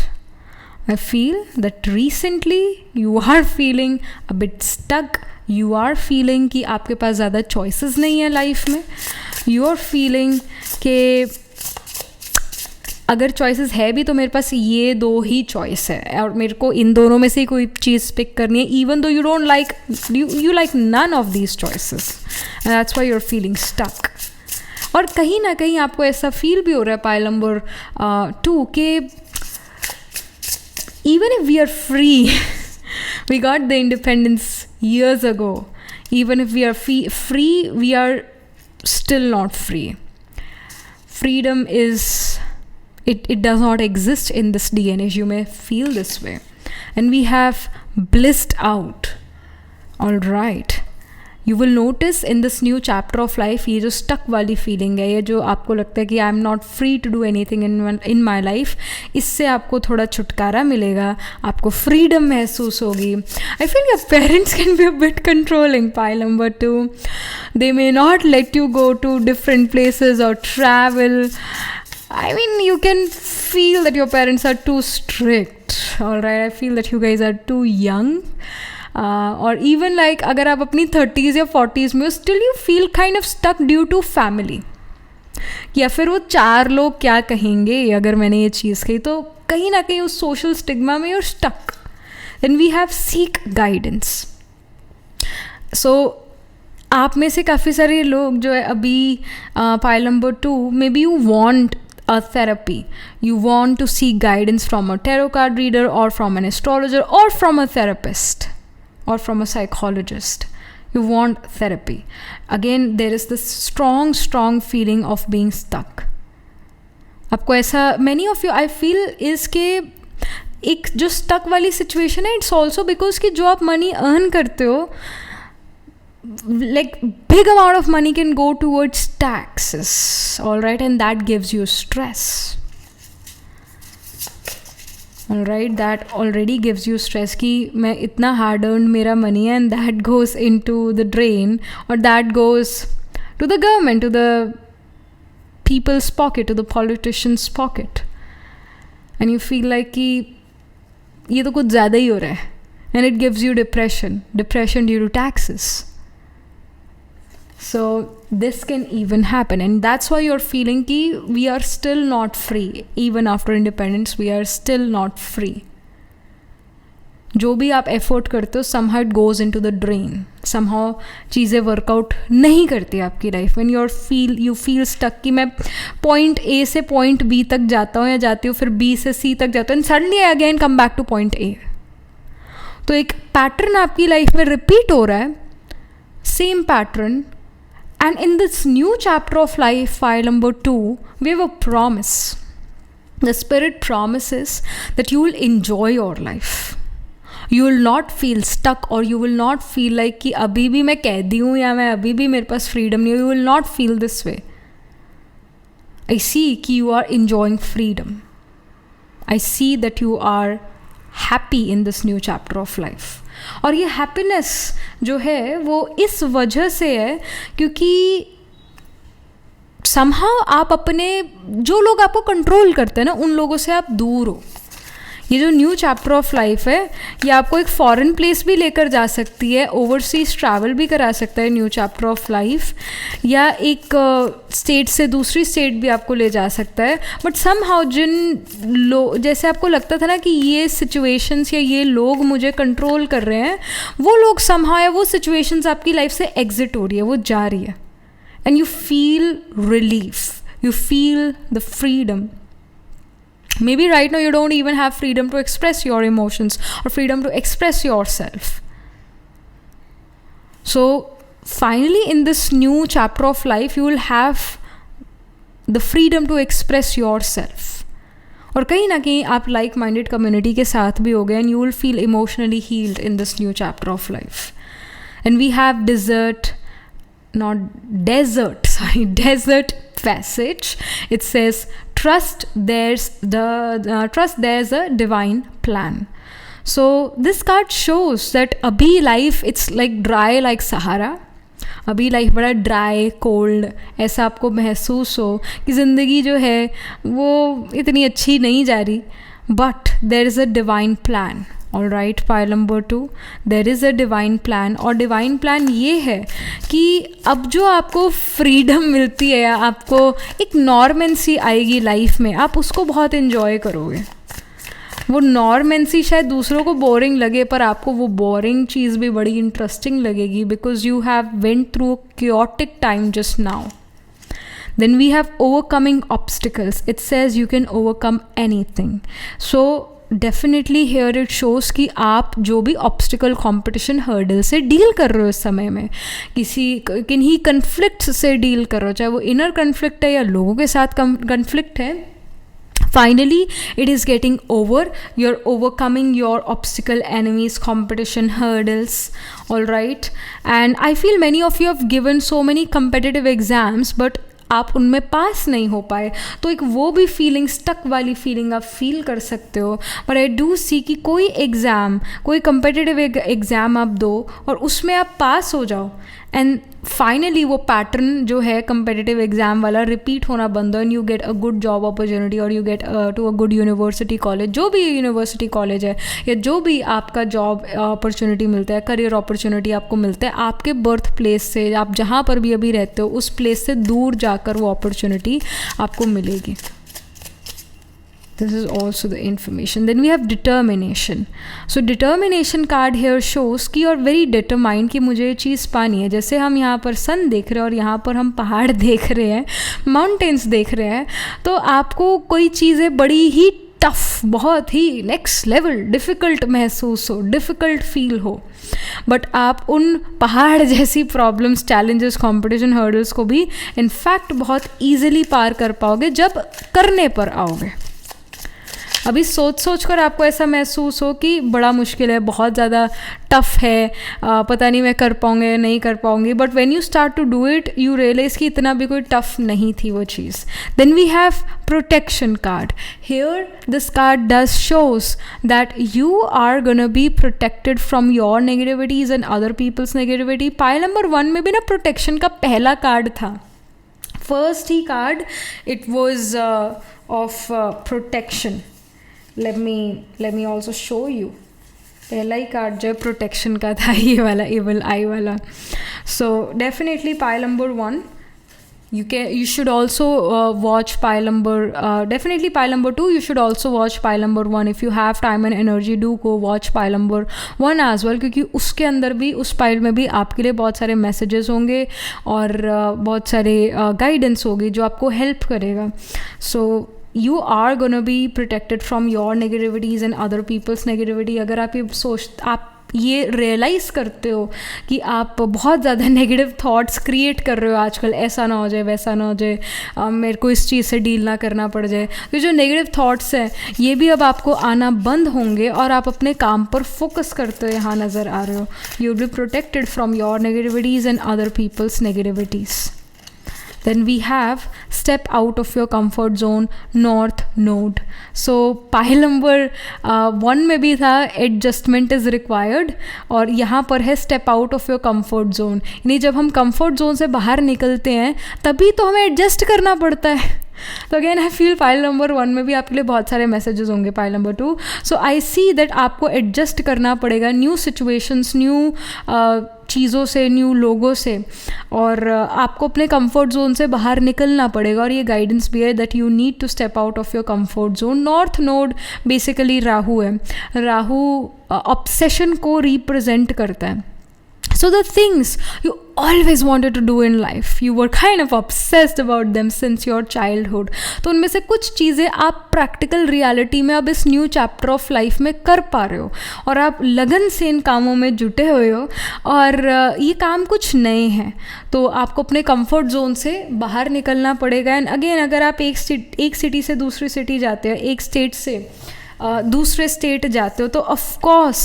I feel that recently you are feeling a bit stuck. You are feeling कि आपके पास ज़्यादा choices नहीं है लाइफ में. You are feeling कि अगर choices है भी तो मेरे पास ये 2 ही choice है और मेरे को इन दोनों में से कोई चीज़ पिक करनी है, even though you don't like, you like none of these choices, and that's why you're feeling stuck. और कहीं ना कहीं आपको ऐसा फील भी हो रहा है पाइल नंबर 2 कि even if we are free, we got the independence years ago. Even if we are free, we are still not free. Freedom is, it does not exist in this DNA. You may feel this way. And we have blissed out. All right. You will notice in this new chapter of life, ये जो stuck वाली feeling है, ये जो आपको लगता है कि I am not free to do anything in my life, इससे आपको थोड़ा छुटकारा मिलेगा, आपको freedom महसूस होगी. I feel your parents can be a bit controlling, pile number 2. They may not let you go to different places or travel. I mean, you can feel that your parents are too strict. Alright, I feel that you guys are too young. और even like अगर आप अपनी 30s या 40s में हो, still you feel kind of stuck due to family, या फिर वो 4 लोग क्या कहेंगे अगर मैंने ये चीज़ कही, तो कहीं ना कहीं उस सोशल स्टिग्मा में you're stuck. Then we have seek guidance. So आप में से काफ़ी सारे लोग जो है अभी pile number 2, maybe you want a therapy, you want to seek guidance from a tarot card reader or from an astrologer or from a therapist or from a psychologist. You want therapy. Again, there is this strong feeling of being stuck. आपको ऐसा, many of you I feel is के एक जो stuck वाली situation है, it's also because कि जो आप money earn करते हो, like big amount of money can go towards taxes, all right, and that gives you stress, all right, that already gives you stress कि मैं इतना hard earned मेरा money है, and that goes into the drain, or that goes to the government, to the people's pocket, to the politicians' pocket, and you feel like कि ये तो कुछ ज़्यादा ही हो रहा है, and it gives you depression due to taxes. So this can even happen, and that's why you're feeling कि we are still not free. Even after independence, we are still not free. जो भी आप effort करते हो, somehow it goes into the drain. Somehow चीज़ें workout नहीं करती आपकी life. When you feel stuck कि मैं पॉइंट A से पॉइंट B तक जाता हूँ या जाती हूँ, फिर B से C तक जाता हूँ, and suddenly I again come back to point A. तो एक पैटर्न आपकी लाइफ में रिपीट हो रहा है, same pattern. And in this new chapter of life, file number 2, we have a promise. The spirit promises that you will enjoy your life. You will not feel stuck, or you will not feel like कि अभी भी मैं कैदी हूँ या मैं अभी भी मेरे पास freedom नहीं है. You will not feel this way. I see कि you are enjoying freedom. I see that you are happy in this new chapter of life. और ये हैप्पीनेस जो है वो इस वजह से है क्योंकि somehow आप अपने, जो लोग आपको कंट्रोल करते हैं ना, उन लोगों से आप दूर हो. ये जो न्यू चैप्टर ऑफ लाइफ है, ये आपको एक फॉरेन प्लेस भी लेकर जा सकती है, ओवरसीज ट्रैवल भी करा सकता है न्यू चैप्टर ऑफ लाइफ, या एक स्टेट से दूसरी स्टेट भी आपको ले जा सकता है. बट समहाउ जैसे आपको लगता था ना कि ये सिचुएशंस या ये लोग मुझे कंट्रोल कर रहे हैं, वो लोग समहाउ या वो सिचुएशंस आपकी लाइफ से एग्जिट हो रही है, वो जा रही है, and you feel relief, you feel the freedom. Maybe right now you don't even have freedom to express your emotions or freedom to express yourself. So finally in this new chapter of life, you will have the freedom to express yourself. और कहीं ना कहीं आप like-minded community के साथ भी हो गए, and you will feel emotionally healed in this new chapter of life. And we have desert passage. It says, trust there's a divine plan. So this card shows that abhi life, it's like dry like Sahara. अभी life बड़ा dry cold ऐसा आपको महसूस हो कि ज़िंदगी जो है वो इतनी अच्छी नहीं जा रही, but there is a divine plan. All right, pile number 2, there is a divine plan. और डिवाइन प्लान ये है कि अब जो आपको फ्रीडम मिलती है या आपको एक नॉर्मेंसी आएगी लाइफ में, आप उसको बहुत इन्जॉय करोगे. वो नॉर्मेंसी शायद दूसरों को बोरिंग लगे, पर आपको वो बोरिंग चीज़ भी बड़ी इंटरेस्टिंग लगेगी, because you have went through a chaotic time just now. Then we have overcoming obstacles. It says you can overcome anything. So definitely here it shows कि आप जो भी obstacle competition hurdle से deal कर रहे हो इस समय में, किन्हीं conflicts से डील कर रहे हो, चाहे वो inner conflict है या लोगों के साथ conflict है, finally it is getting over. You're overcoming your obstacle, enemies, competition, hurdles, all right. And I feel many of you have given so many competitive exams, but आप उनमें पास नहीं हो पाए, तो एक वो भी फीलिंग, स्टक वाली फीलिंग आप फील कर सकते हो. पर आई डू सी कि कोई एग्ज़ाम, कोई कंपेटिटिव एग्ज़ाम आप दो और उसमें आप पास हो जाओ, एंड फाइनली वो पैटर्न जो है कंपेटिटिव एग्जाम वाला रिपीट होना बंद हो, and you get a good job opportunity और you get to a good university college, जो भी यूनिवर्सिटी कॉलेज है या जो भी आपका जॉब अपॉर्चुनिटी मिलता है, करियर अपॉर्चुनिटी आपको मिलता है, आपके बर्थ प्लेस से, आप जहाँ पर भी अभी रहते हो उस प्लेस से दूर जाकर वो अपॉर्चुनिटी आपको मिलेगी. This is also the information. Then we have determination. So determination card here shows कि you're very determined कि मुझे ये चीज़ पानी है. जैसे हम यहाँ पर सन देख रहे हैं और यहाँ पर हम पहाड़ देख रहे हैं, माउंटेन्स देख रहे हैं, तो आपको कोई चीज़ें बड़ी ही टफ, बहुत ही नेक्स्ट लेवल डिफ़िकल्ट महसूस हो, डिफ़िकल्ट फील हो, बट आप उन पहाड़ जैसी प्रॉब्लम्स, चैलेंजेस, कंपटीशन, हर्डल्स को भी इनफैक्ट बहुत ईजिली पार कर पाओगे जब करने पर आओगे. अभी सोच कर आपको ऐसा महसूस हो कि बड़ा मुश्किल है, बहुत ज़्यादा टफ है, पता नहीं मैं कर पाऊँगा या नहीं कर पाऊँगी, but when you start to do it you realise कि इतना भी कोई टफ नहीं थी वो चीज़. Then we have protection card. Here this card does shows that you are gonna be protected from your negativities and other peoples negativity. Pile number 1 में भी ना प्रोटेक्शन का पहला कार्ड था, फर्स्ट ही card, it was of protection. let me also show you. पहला ही card जो है प्रोटेक्शन का था, ये वाला evil eye वाला. So definitely pile number 1. You should also watch pile number definitely pile number 2. You should also watch pile number 1 if you have time and energy. Do go watch pile number 1 as well, क्योंकि उसके अंदर भी, उस pile में भी आपके लिए बहुत सारे मैसेजेस होंगे और बहुत सारे गाइडेंस होगी जो आपको हेल्प करेगा. So you are gonna be protected from your negativities and other people's negativity. अगर आप ये रियलाइज़ करते हो कि आप बहुत ज़्यादा नेगेटिव थॉट्स क्रिएट कर रहे हो आजकल, ऐसा ना हो जाए, वैसा ना हो जाए, मेरे को इस चीज़ से डील ना करना पड़ जाए, तो जो नेगेटिव थॉट्स हैं ये भी अब आपको आना बंद होंगे और आप अपने काम पर फोकस करते हो यहाँ नज़र आ रहे हो. You will be protected from your negativities and other people's negativities. Then we have step out of your comfort zone, north node. So pile number 1 में भी था adjustment is required, और यहाँ पर है step out of your comfort zone. यानी जब हम comfort zone से बाहर निकलते हैं तभी तो हमें adjust करना पड़ता है. तो again I feel pile number 1 में भी आपके लिए बहुत सारे मैसेजेस होंगे. Pile number 2, so I see that आपको एडजस्ट करना पड़ेगा न्यू सिचुएशंस, न्यू चीज़ों से, न्यू लोगों से, और आपको अपने कंफर्ट जोन से बाहर निकलना पड़ेगा. और ये गाइडेंस भी है that you need to step out of your comfort zone. North node basically Rahu है. राहु ऑब्सेशन को रिप्रेजेंट करता है. So the things you always wanted to do in life, you were kind of obsessed about them since your childhood. तो उनमें से कुछ चीज़ें आप प्रैक्टिकल रियलिटी में अब इस न्यू चैप्टर ऑफ लाइफ में कर पा रहे हो और आप लगन से इन कामों में जुटे हुए हो, और ये काम कुछ नए हैं, तो आपको अपने कंफर्ट जोन से बाहर निकलना पड़ेगा. एंड अगेन अगर आप एक सिटी से दूसरी सिटी जाते हो, एक स्टेट से दूसरे स्टेट जाते हो, तो ऑफ कोर्स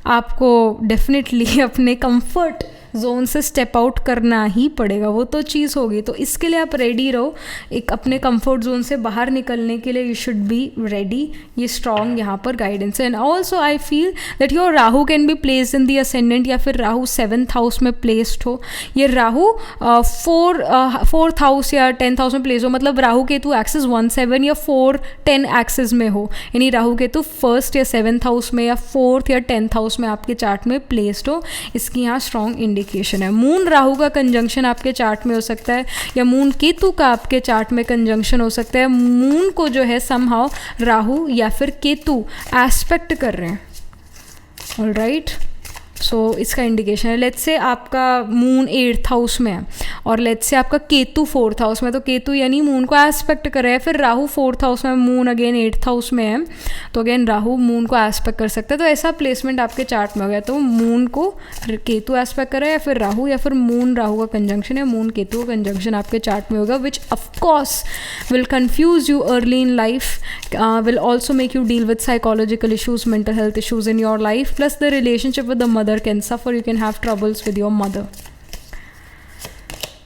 आपको डेफिनेटली अपने कंफर्ट जोन से स्टेप आउट करना ही पड़ेगा, वो तो चीज़ होगी. तो इसके लिए आप रेडी रहो. एक अपने कंफर्ट जोन से बाहर निकलने के लिए यू शुड बी रेडी. ये स्ट्रॉन्ग यहाँ पर गाइडेंस है. And also I feel that your Rahu can be placed in the ascendant, या फिर राहु 7th हाउस में प्लेस्ड हो. ये राहु 4th हाउस या 10th हाउस में प्लेस हो, मतलब राहु केतु एक्सिस 1-7 या 4-10 एक्सिस में हो. यानी राहु केतु 1st या 7th हाउस में या 4th या 10th हाउस में आपके चार्ट में प्लेस्ड हो. इसकी यहाँ स्ट्रॉन्ग इंडिकेशन है. मून राहु का कंजंक्शन आपके चार्ट में हो सकता है, या मून केतु का आपके चार्ट में कंजंक्शन हो सकता है. मून को जो है समहाउ राहु या फिर केतु एस्पेक्ट कर रहे हैं. ऑलराइट, सो इसका इंडिकेशन है. लेट्स से आपका मून 8th हाउस में है और लेट्स से आपका केतु 4th हाउस में, तो केतु यानी मून को एस्पेक्ट कर रहा है. फिर राहु 4th हाउस में, मून अगेन 8th हाउस में है, तो अगेन राहु मून को एस्पेक्ट कर सकता है. तो ऐसा प्लेसमेंट आपके चार्ट में हो गया, तो मून को केतु एस्पेक्ट कर रहा है, या फिर राहु, या फिर मून राहु का कंजंक्शन या मून केतु का कंजंक्शन आपके चार्ट में होगा, विच of course will confuse you early in life, will also make you deal with psychological issues, mental health issues in your life, plus the relationship with the mother can suffer. You can have troubles with your mother.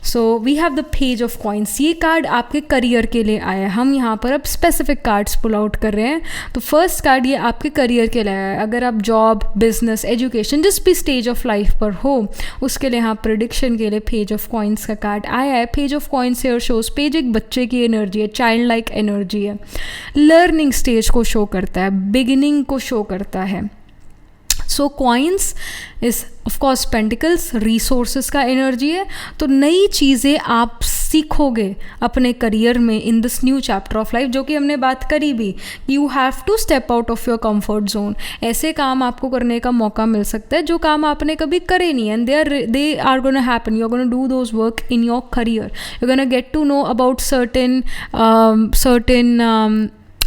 So we have the page of coins. ये card आपके career के लिए आया है. हम यहाँ पर अब स्पेसिफिक कार्ड्स पुल आउट कर रहे हैं. तो फर्स्ट कार्ड ये आपके करियर के लिए आया है. अगर आप जॉब, बिजनेस, एजुकेशन जिस भी स्टेज ऑफ लाइफ पर हो उसके लिए यहाँ प्रेडिक्शन के लिए पेज ऑफ कॉइन्स का कार्ड आया है. Page of coins here shows, page एक बच्चे की एनर्जी है, चाइल्ड लाइक एनर्जी है, लर्निंग स्टेज को शो करता है, बिगिनिंग को शो करता है. So coins is of course pentacles, resources का एनर्जी है. तो नई चीज़ें आप सीखोगे अपने करियर में in this new chapter of life, जो कि हमने बात करी भी. You have to step out of your comfort zone. ऐसे काम आपको करने का मौका मिल सकता है जो काम आपने कभी करे नहीं, and they are gonna happen. You are gonna do those work in your career. You gonna get to know about certain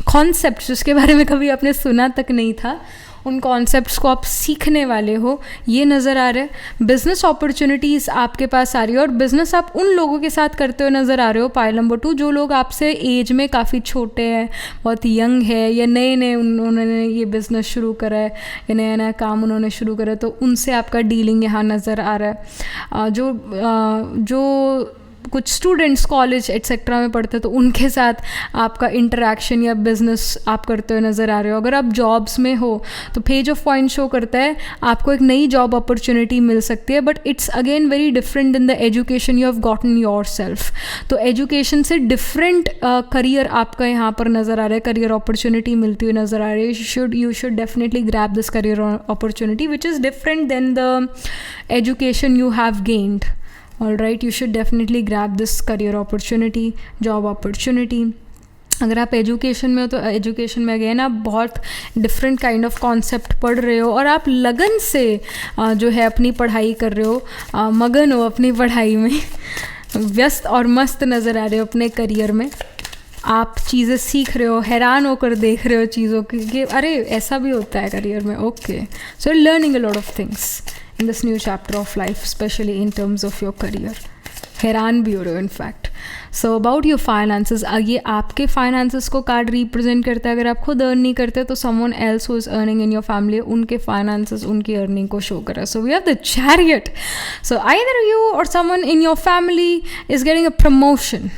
concept जिसके बारे में कभी आपने सुना तक नहीं था. उन कॉन्सेप्ट्स को आप सीखने वाले हो, ये नज़र आ रहा है. बिज़नेस अपॉर्चुनिटीज़ आपके पास आ रही है और बिज़नेस आप उन लोगों के साथ करते हुए नज़र आ रहे हो. पाइल नंबर 2, जो लोग आपसे एज में काफ़ी छोटे हैं, बहुत यंग है, या नए नए उन्होंने ये बिज़नेस शुरू करा है या नया नया काम उन्होंने शुरू करा है, तो उनसे आपका डीलिंग यहाँ नज़र आ रहा है. जो कुछ स्टूडेंट्स कॉलेज एट्सेट्रा में पढ़ते हैं तो उनके साथ आपका इंटरेक्शन या बिजनेस आप करते हुए नज़र आ रहे हो. अगर आप जॉब्स में हो तो पेज ऑफ पॉइंट शो करता है आपको एक नई जॉब अपॉर्चुनिटी मिल सकती है, but it's again very different in the education you have gotten your self. तो एजुकेशन से डिफरेंट करियर आपका यहाँ पर नज़र आ रहा है, करियर अपॉर्चुनिटी मिलती हुई नज़र आ रही है. You should definitely grab this career opportunity which is different then the education you have gained. All right, you should definitely grab this career opportunity, job opportunity. अगर आप एजुकेशन में हो तो एजुकेशन में अगेन आप बहुत डिफरेंट काइंड ऑफ कॉन्सेप्ट पढ़ रहे हो और आप लगन से जो है अपनी पढ़ाई कर रहे हो, मगन हो अपनी पढ़ाई में, व्यस्त और मस्त नज़र आ रहे हो अपने करियर में. आप चीज़ें सीख रहे हो, हैरान होकर देख रहे हो चीज़ों की कि अरे ऐसा भी होता है करियर में. Okay, so learning a lot of things in this new chapter of life, especially in terms of your career. हैरान भी हो रहे हो in fact. So about your finances, ये आपके फाइनेंसेस को कार्ड रिप्रेजेंट करता है. अगर आप खुद अर्न नहीं करते तो someone else who is earning in your family, उनके फाइनेंसेस, उनकी अर्निंग को शो कर रहा है. So we have the chariot. So either you और someone in your family is getting a promotion,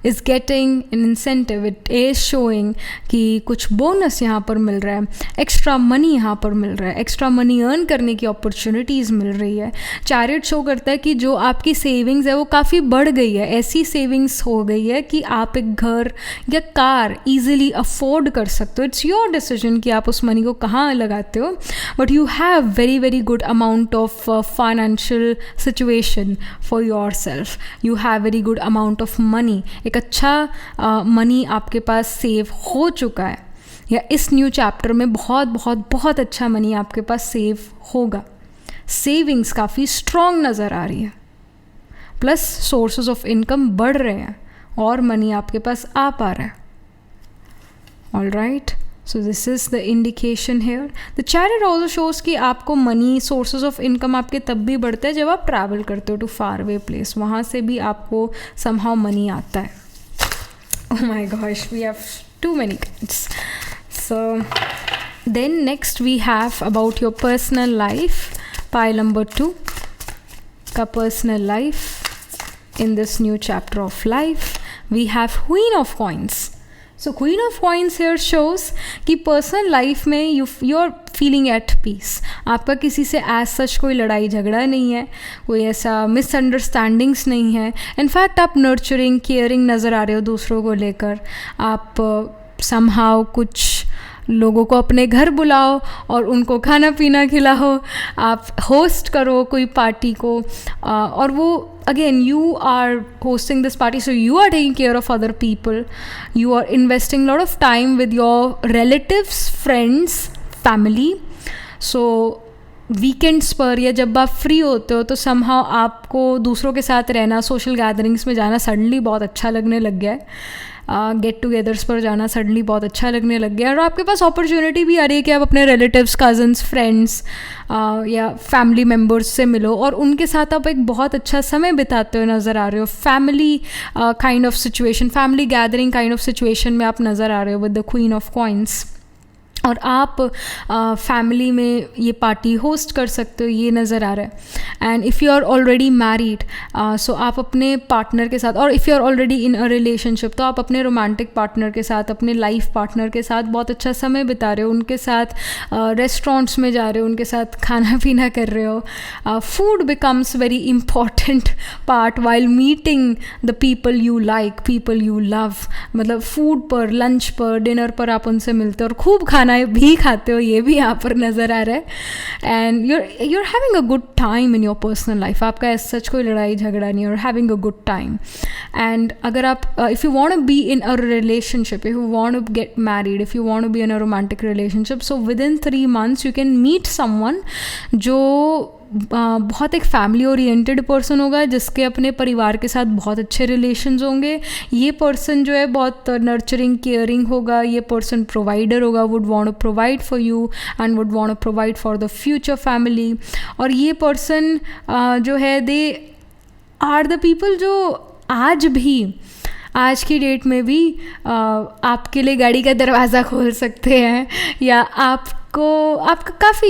is getting an incentive. It is showing कि कुछ bonus यहाँ पर मिल रहा है, एक्स्ट्रा मनी यहाँ पर मिल रहा है, एक्स्ट्रा मनी अर्न करने की अपॉर्चुनिटीज़ मिल रही है. चैरियट शो करता है कि जो आपकी सेविंग्स है वो काफ़ी बढ़ गई है. ऐसी सेविंग्स हो गई है कि आप एक घर या कार ईजिली अफोर्ड कर सकते हो. इट्स योर डिसीजन कि आप उस मनी को कहाँ लगाते हो, but you have very very good amount of financial situation for your self. You have very good amount of money. अच्छा मनी आपके पास सेव हो चुका है, या इस न्यू चैप्टर में बहुत बहुत बहुत अच्छा मनी आपके पास सेव होगा. सेविंग्स काफ़ी स्ट्रॉन्ग नज़र आ रही है, प्लस सोर्सेज ऑफ इनकम बढ़ रहे हैं और मनी आपके पास आ पा रहा है. All right, so this is the indication here. The chariot also shows कि आपको मनी, सोर्सेज ऑफ इनकम आपके तब भी बढ़ते हैं जब आप ट्रैवल करते हो टू फार अवे प्लेस. वहाँ से भी आपको समहाउ मनी आता है. Oh my gosh, we have too many cards. So then next we have about your personal life. Pile number 2 ka personal life. In this new chapter of life we have Queen of Coins. So Queen of Coins here shows कि personal life में you are feeling at peace. आपका किसी से as such कोई लड़ाई झगड़ा नहीं है, कोई ऐसा मिसअंडरस्टैंडिंग्स नहीं है. इनफैक्ट आप नर्चरिंग, केयरिंग नज़र आ रहे हो दूसरों को लेकर. आप समहाउ कुछ लोगों को अपने घर बुलाओ और उनको खाना पीना खिलाओ, आप होस्ट करो कोई पार्टी को, और वो again you are hosting this party, so you are taking care of other people. You are investing a lot of time with your relatives, friends, family. So weekends पर या जब आप फ्री होते हो तो समहाउ आपको दूसरों के साथ रहना, सोशल गैदरिंग्स में जाना सडनली बहुत अच्छा लगने लग गया है. गेट टुगेदर्स पर जाना सडनली बहुत अच्छा लगने लग गया. और आपके पास अपॉर्चुनिटी भी आ रही है कि आप अपने रिलेटिव्स, कज़न्स, फ्रेंड्स या फैमिली मेम्बर्स से मिलो और उनके साथ आप एक बहुत अच्छा समय बिताते हुए नज़र आ रहे हो. Family kind of situation, family gathering kind of situation में आप नज़र आ रहे हो with the queen of coins. और आप फैमिली में ये पार्टी होस्ट कर सकते हो, ये नज़र आ रहा है. And if you are already married, so आप अपने पार्टनर के साथ, और if you are already in a relationship, तो आप अपने रोमांटिक पार्टनर के साथ, अपने लाइफ पार्टनर के साथ बहुत अच्छा समय बिता रहे हो, उनके साथ रेस्टोरेंट्स में जा रहे हो, उनके साथ खाना पीना कर रहे हो. Food becomes very important part while meeting the people you like, people you love. मतलब फूड पर, लंच पर, डिनर पर आप उनसे मिलते हो और खूब खाना भी खाते हो, ये भी यहाँ पर नज़र आ रहा है. And you're having a good time in your personal life. आपका ऐसा सच कोई लड़ाई झगड़ा नहीं, you're having a good time. And अगर आप if you want to be in a relationship, if you want to get married, if you want to be in a romantic relationship, so within 3 months you can meet someone जो बहुत एक family oriented person होगा, जिसके अपने परिवार के साथ बहुत अच्छे रिलेशंस होंगे. ये पर्सन जो है बहुत नर्चरिंग, केयरिंग होगा. ये पर्सन प्रोवाइडर होगा, would want to provide for you and would want to provide for the future family. और ये पर्सन जो है, दे आर द पीपल जो आज की डेट में भी आपके लिए गाड़ी का दरवाज़ा खोल सकते हैं, या आपका काफ़ी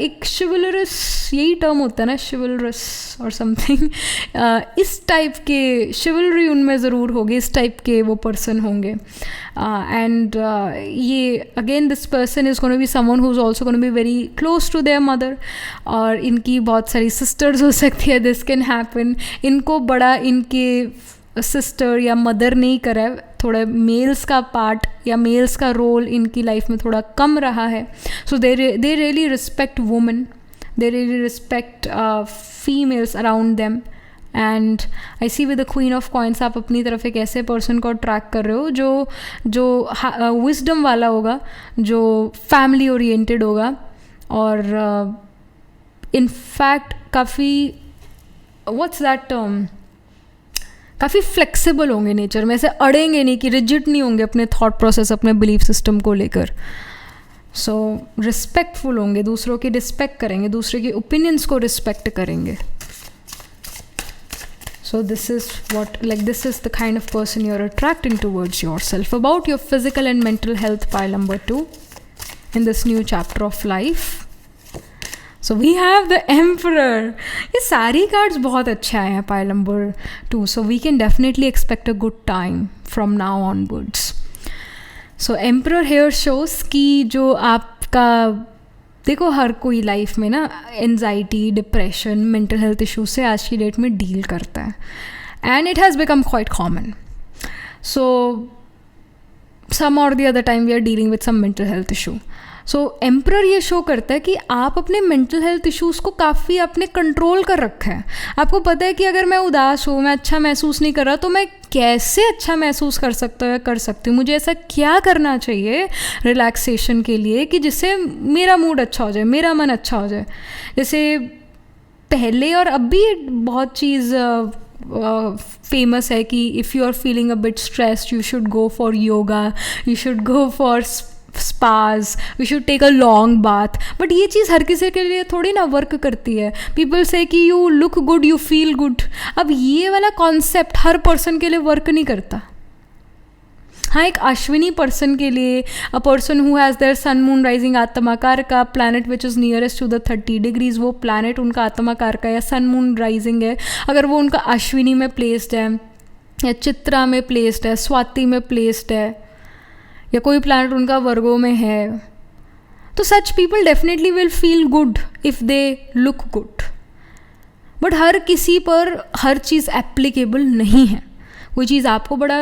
एक शिवलरस, यही टर्म होता है ना, शिवलरस और समथिंग, इस टाइप के शिवलरी उनमें ज़रूर होगी, इस टाइप के वो पर्सन होंगे. एंड ये again this person is gonna be someone who is also gonna be very close to their mother. और इनकी बहुत सारी सिस्टर्स हो सकती है, दिस कैन हैपन. इनको बड़ा इनके सिस्टर या मदर नहीं करा है, थोड़ा मेल्स का पार्ट या मेल्स का रोल इनकी लाइफ में थोड़ा कम रहा है. So they really respect women, they really respect females around them. And I see with the queen of coins, आप अपनी तरफ एक ऐसे पर्सन को अट्रैक्ट कर रहे हो जो विजडम वाला होगा, जो फैमिली ओरिएंटेड होगा, और इनफैक्ट काफ़ी व्हाट्स दैट टर्म, काफ़ी फ्लेक्सिबल होंगे नेचर में, ऐसे अड़ेंगे नहीं कि रिजिड नहीं होंगे अपने थॉट प्रोसेस, अपने बिलीफ सिस्टम को लेकर. सो रिस्पेक्टफुल होंगे, दूसरों की रिस्पेक्ट करेंगे, दूसरे के ओपिनियंस को रिस्पेक्ट करेंगे. So this is the kind of person you're attracting towards yourself. About your physical and mental health, pile number 2 in this new chapter of life. So we have the Emperor. ये सारी cards बहुत अच्छे आए हैं pile number 2. So we can definitely expect a good time from now onwards. So Emperor here shows कि जो आपका, देखो हर कोई लाइफ में ना anxiety, depression, mental health issue से आज की डेट में डील करता है. And it has become quite common. So some और the other time we are dealing with some mental health issue. So emperor ये शो करता है कि आप अपने मेंटल हेल्थ इश्यूज़ को काफ़ी अपने कंट्रोल कर रखा है. आपको पता है कि अगर मैं उदास हूँ, मैं अच्छा महसूस नहीं कर रहा, तो मैं कैसे अच्छा महसूस कर सकता हूँ या कर सकती हूँ, मुझे ऐसा क्या करना चाहिए रिलैक्सेशन के लिए कि जिससे मेरा मूड अच्छा हो जाए, मेरा मन अच्छा हो जाए. जैसे पहले और अब भी बहुत चीज़ फेमस है कि if you are feeling a bit stressed, you should go for yoga, you should go for spas, we should take a long bath. But ये चीज़ हर किसी के लिए थोड़ी ना वर्क करती है. पीपल से कि you look good, you feel good. अब ये वाला कॉन्सेप्ट हर पर्सन के लिए वर्क नहीं करता. हाँ, एक अश्विनी पर्सन के लिए, a person who has their sun moon rising आत्माकार का planet which is nearest to the 30 degrees, वो प्लैनेट उनका आत्माकार का या सन मून राइजिंग है, अगर वो उनका अश्विनी में प्लेस्ड है या चित्रा में प्लेस्ड है, स्वाति में प्लेस्ड है, या कोई प्लैनेट उनका वर्गो में है, तो such people definitely will feel good if they look good. But हर किसी पर हर चीज़ एप्लीकेबल नहीं है. कोई चीज़ आपको बड़ा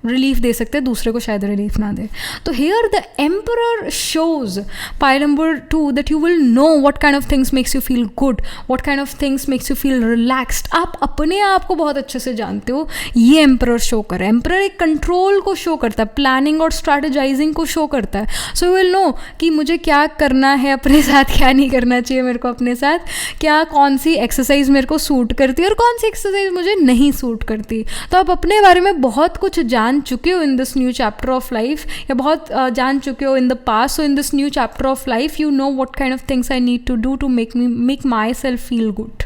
रिलीफ दे सकते हैं, दूसरे को शायद रिलीफ ना दे. तो here the emperor shows pile number 2 that you will know what kind of things makes you feel good, what kind of things makes you feel relaxed. आप अपने आप को बहुत अच्छे से जानते हो, ये एम्परर शो कर रहा है. एम्परर एक कंट्रोल को शो करता है, प्लानिंग और स्ट्रैटेजाइजिंग को शो करता है. सो यू विल नो कि मुझे क्या करना है अपने साथ, क्या नहीं करना चाहिए मेरे को अपने साथ, क्या कौन सी एक्सरसाइज मेरे को सूट करती है और कौन सी एक्सरसाइज मुझे नहीं सूट करती. तो आप अपने बारे में बहुत कुछ जान चुके हो in this new chapter of life, या बहुत जान चुके हो in the past. So in this new chapter of life you know what kind of things I need to do to make myself feel good.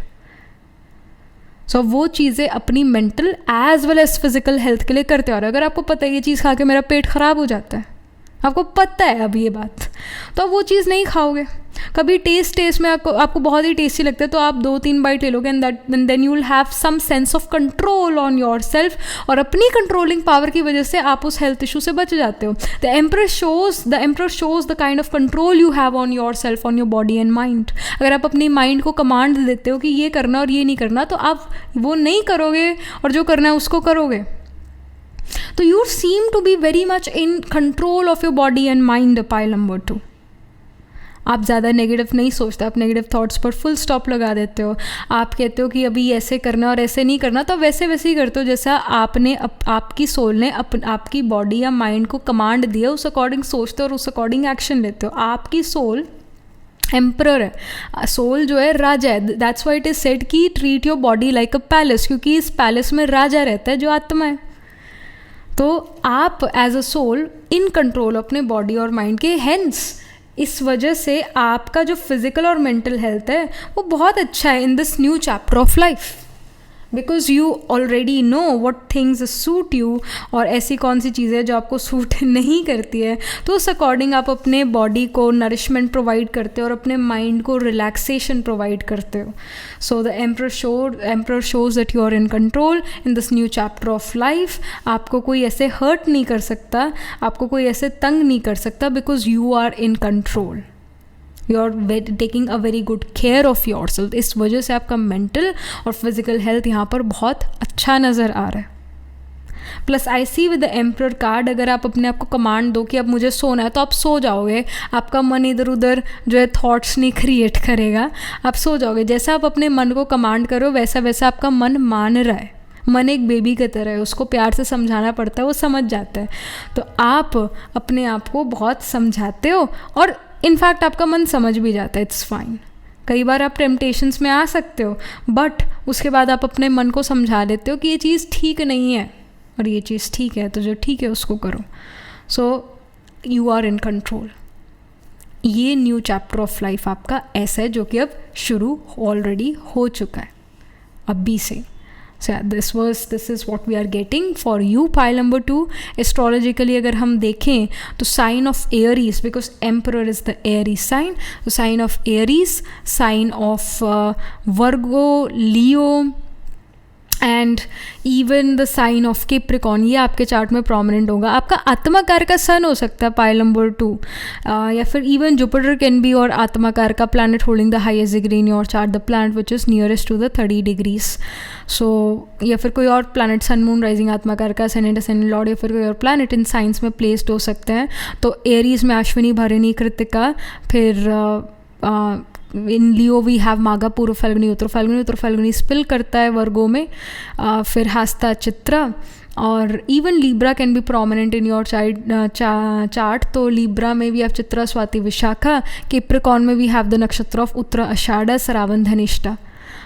So वो चीज़ें अपनी mental as well as physical health के लिए करते हो. और अगर आपको पता है ये चीज़ खा के मेरा पेट ख़राब हो जाता है, आपको पता है अब ये बात, तो अब वो चीज़ नहीं खाओगे। कभी टेस्ट में आपको बहुत ही टेस्टी लगता है तो आप 2-3 बाइट ले लोगे and then you will have some sense of control on yourself, और अपनी कंट्रोलिंग पावर की वजह से आप उस हेल्थ इशू से बच जाते हो। The emperor shows the kind of control you have on your self, on your body and mind. अगर आप अपनी माइंड को कमांड देते हो कि ये करना और ये नहीं करना, तो आप वो नहीं करोगे और जो करना है उसको करोगे। तो you seem to be very much in control of your body and mind, pile number 2। आप ज़्यादा नेगेटिव नहीं सोचते, आप नेगेटिव थॉट्स पर फुल स्टॉप लगा देते हो। आप कहते हो कि अभी ऐसे करना और ऐसे नहीं करना, तो वैसे ही करते हो जैसा आपने आपकी सोल ने आपकी बॉडी या माइंड को कमांड दिया, उस अकॉर्डिंग सोचते हो और उस अकॉर्डिंग एक्शन लेते हो। आपकी सोल एम्परर है, सोल जो है राजा है। That's why it is said कि treat your body like a palace, क्योंकि इस पैलेस में राजा रहता है जो आत्मा है। तो आप as a soul in control अपने बॉडी और माइंड के, हेंस इस वजह से आपका जो फिजिकल और मेंटल हेल्थ है वो बहुत अच्छा है in this new chapter of life, because you already know what things suit you, और ऐसी कौन सी चीज़ें जो आपको सूट नहीं करती है, तो उस अकॉर्डिंग आप अपने बॉडी को नरिशमेंट प्रोवाइड करते हो और अपने माइंड को रिलैक्सेशन प्रोवाइड करते हो। So the emperor shows that you are in control in this new chapter of life. आपको कोई ऐसे हर्ट नहीं कर सकता, आपको कोई ऐसे तंग नहीं कर सकता, because you are in control, you are taking a very good care of yourself. इस वजह से आपका मेंटल और फिजिकल हेल्थ यहाँ पर बहुत अच्छा नज़र आ रहा है। Plus I see with the emperor card, अगर आप अपने आप को कमांड दो कि अब मुझे सोना है, तो आप सो जाओगे। आपका मन इधर उधर जो है थॉट्स नहीं क्रिएट करेगा, आप सो जाओगे। जैसा आप अपने मन को कमांड करो वैसा वैसा आपका मन मान रहा है। मन एक बेबी की तरह है, उसको प्यार से समझाना पड़ता है, वो समझ जाता है। तो आप अपने आप को बहुत समझाते हो और इनफैक्ट आपका मन समझ भी जाता है, इट्स फाइन। कई बार आप टेम्पटेशंस में आ सकते हो, बट उसके बाद आप अपने मन को समझा देते हो कि ये चीज़ ठीक नहीं है और ये चीज़ ठीक है, तो जो ठीक है उसको करो। So you are in control. ये न्यू चैप्टर ऑफ लाइफ आपका ऐसा है जो कि अब शुरू ऑलरेडी हो चुका है अभी से। So this is what we are getting for you, pile number 2। Astrologically अगर हम देखें तो sign of Aries, because Emperor is the Aries sign, so sign of Aries, sign of Virgo, Leo and even the sign of Capricorn, ये आपके chart में prominent होगा। आपका आत्माकार का सन हो सकता है पाइल नंबर 2, या फिर इवन जुपिटर कैन बी और आत्माकार का planet holding the highest degree in your chart, the planet which is nearest to the 30 degrees. So या फिर कोई और प्लैनेट सन मून राइजिंग आत्माकार का, असेंडेंट असेंडेंट लॉर्ड, या फिर कोई और प्लैनेट इन साइंस में प्लेस्ड हो सकते हैं। तो एरीज में अश्विनी, भरणी, कृतिका, फिर इन लियो वी हैव माघा, पूर्व फाल्गुनी, उत्तर फाल्गुनी स्पिल करता है वर्गो में, फिर हस्ता, चित्रा, और even Libra can be prominent in your chart. तो लीब्रा में we have Chitra, Swati, Vishakha. Capricorn में we have the nakshatra of Uttara, Ashadha, Shravan, Dhanishta.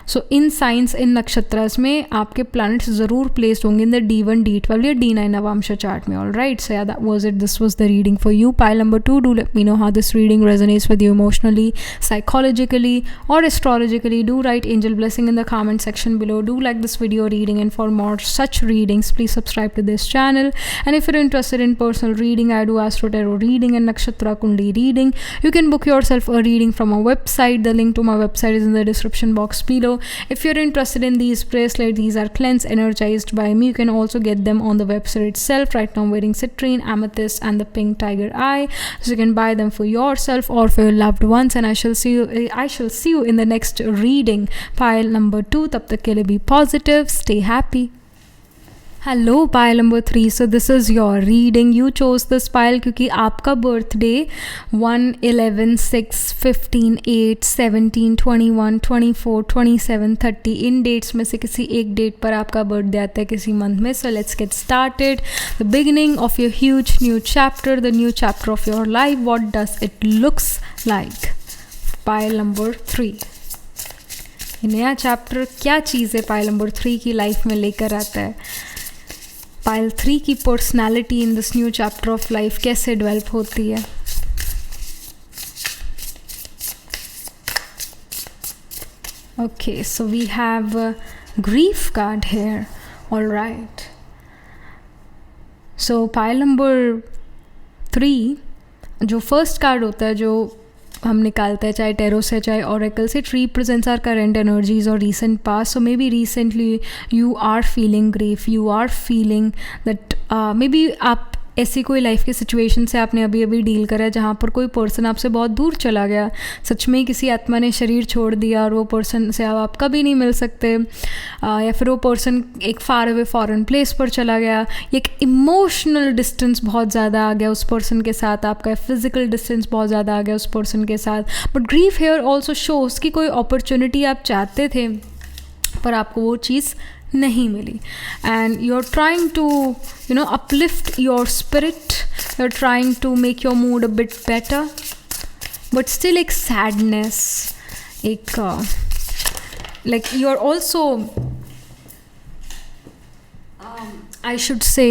So in signs, in nakshatras में आपके प्लैनेट्स ज़रूर प्लेस्ड होंगे इन द D1, D12 या D9 नवांश चार्ट में। ऑल राइट, सो या that was it, this was the reading for you, pile number 2। Do let me know how this reading resonates with you emotionally, psychologically or astrologically. Do write angel blessing in the comment section below. Do like this video reading, and for more such readings please subscribe to this channel. And if you're interested in personal reading, I do astro tarot reading and nakshatra kundi reading. You can book yourself a reading from our website. The link to my website is in the description box below. If you're interested in these bracelets, these are cleansed, energized by me. You can also get them on the website itself. Right now I'm wearing citrine, amethyst and the pink tiger eye, so you can buy them for yourself or for your loved ones. And I shall see you in the next reading, pile number 2. Tab tak ke liye be positive, stay happy. Hello pile number 3। So this is your reading. You chose this pile क्योंकि आपका birthday 1, 11, 6, 15, 8, 17, 21, 24, 27, 30 इन dates में से किसी एक date पर आपका birthday आता है किसी मंथ में। So let's get started. The beginning of your huge new chapter, the new chapter of your life, what does it looks like. Payal number 3, नया चैप्टर क्या चीज़ है पायल नंबर 3 की लाइफ में लेकर आता है। पाइल 3 की personality in this new chapter of life कैसे डेवलप होती है। Okay, so we have grief card here. All right, so pile number 3 जो फर्स्ट कार्ड होता है जो हम निकालते हैं, चाहे टेरो से चाहे ओरेकल से, it represents our current energies और recent past. So maybe recently you are feeling grief, you are feeling that maybe आप ऐसी कोई लाइफ की सिचुएशन से आपने अभी अभी डील करा है जहाँ पर कोई पर्सन आपसे बहुत दूर चला गया, सच में किसी आत्मा ने शरीर छोड़ दिया और वो पर्सन से अब आप कभी नहीं मिल सकते, या फिर वो पर्सन एक फार अवे फॉरेन प्लेस पर चला गया, एक इमोशनल डिस्टेंस बहुत ज़्यादा आ गया उस पर्सन के साथ, आपका फिजिकल डिस्टेंस बहुत ज़्यादा आ गया उस पर्सन के साथ. But grief here also shows कि कोई अपॉर्चुनिटी आप चाहते थे पर आपको वो चीज़ नहीं मिली, and you are trying to uplift your spirit, you're trying to make your mood a bit better, but still एक sadness, एक like you're also I should say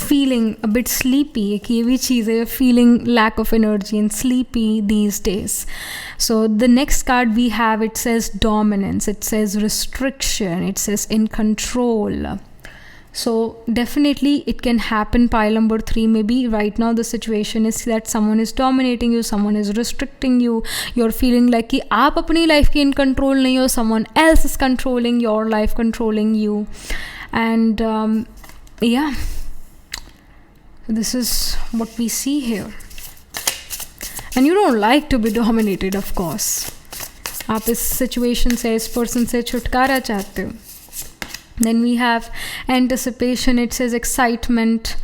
feeling a bit sleepy. एक ये भी चीज़ है, feeling lack of energy and sleepy these days. So the next card we have, it says dominance, it says restriction, it says in control. So definitely it can happen. Pile number 3, maybe right now the situation is that someone is dominating you, someone is restricting you, you're feeling like कि आप अपनी life की in control नहीं हो, someone else is controlling your life, controlling you, and yeah, this is what we see here. And you don't like to be dominated, of course. आप इस situation से, इस person से छुटकारा चाहते हो. Then we have anticipation, it says excitement,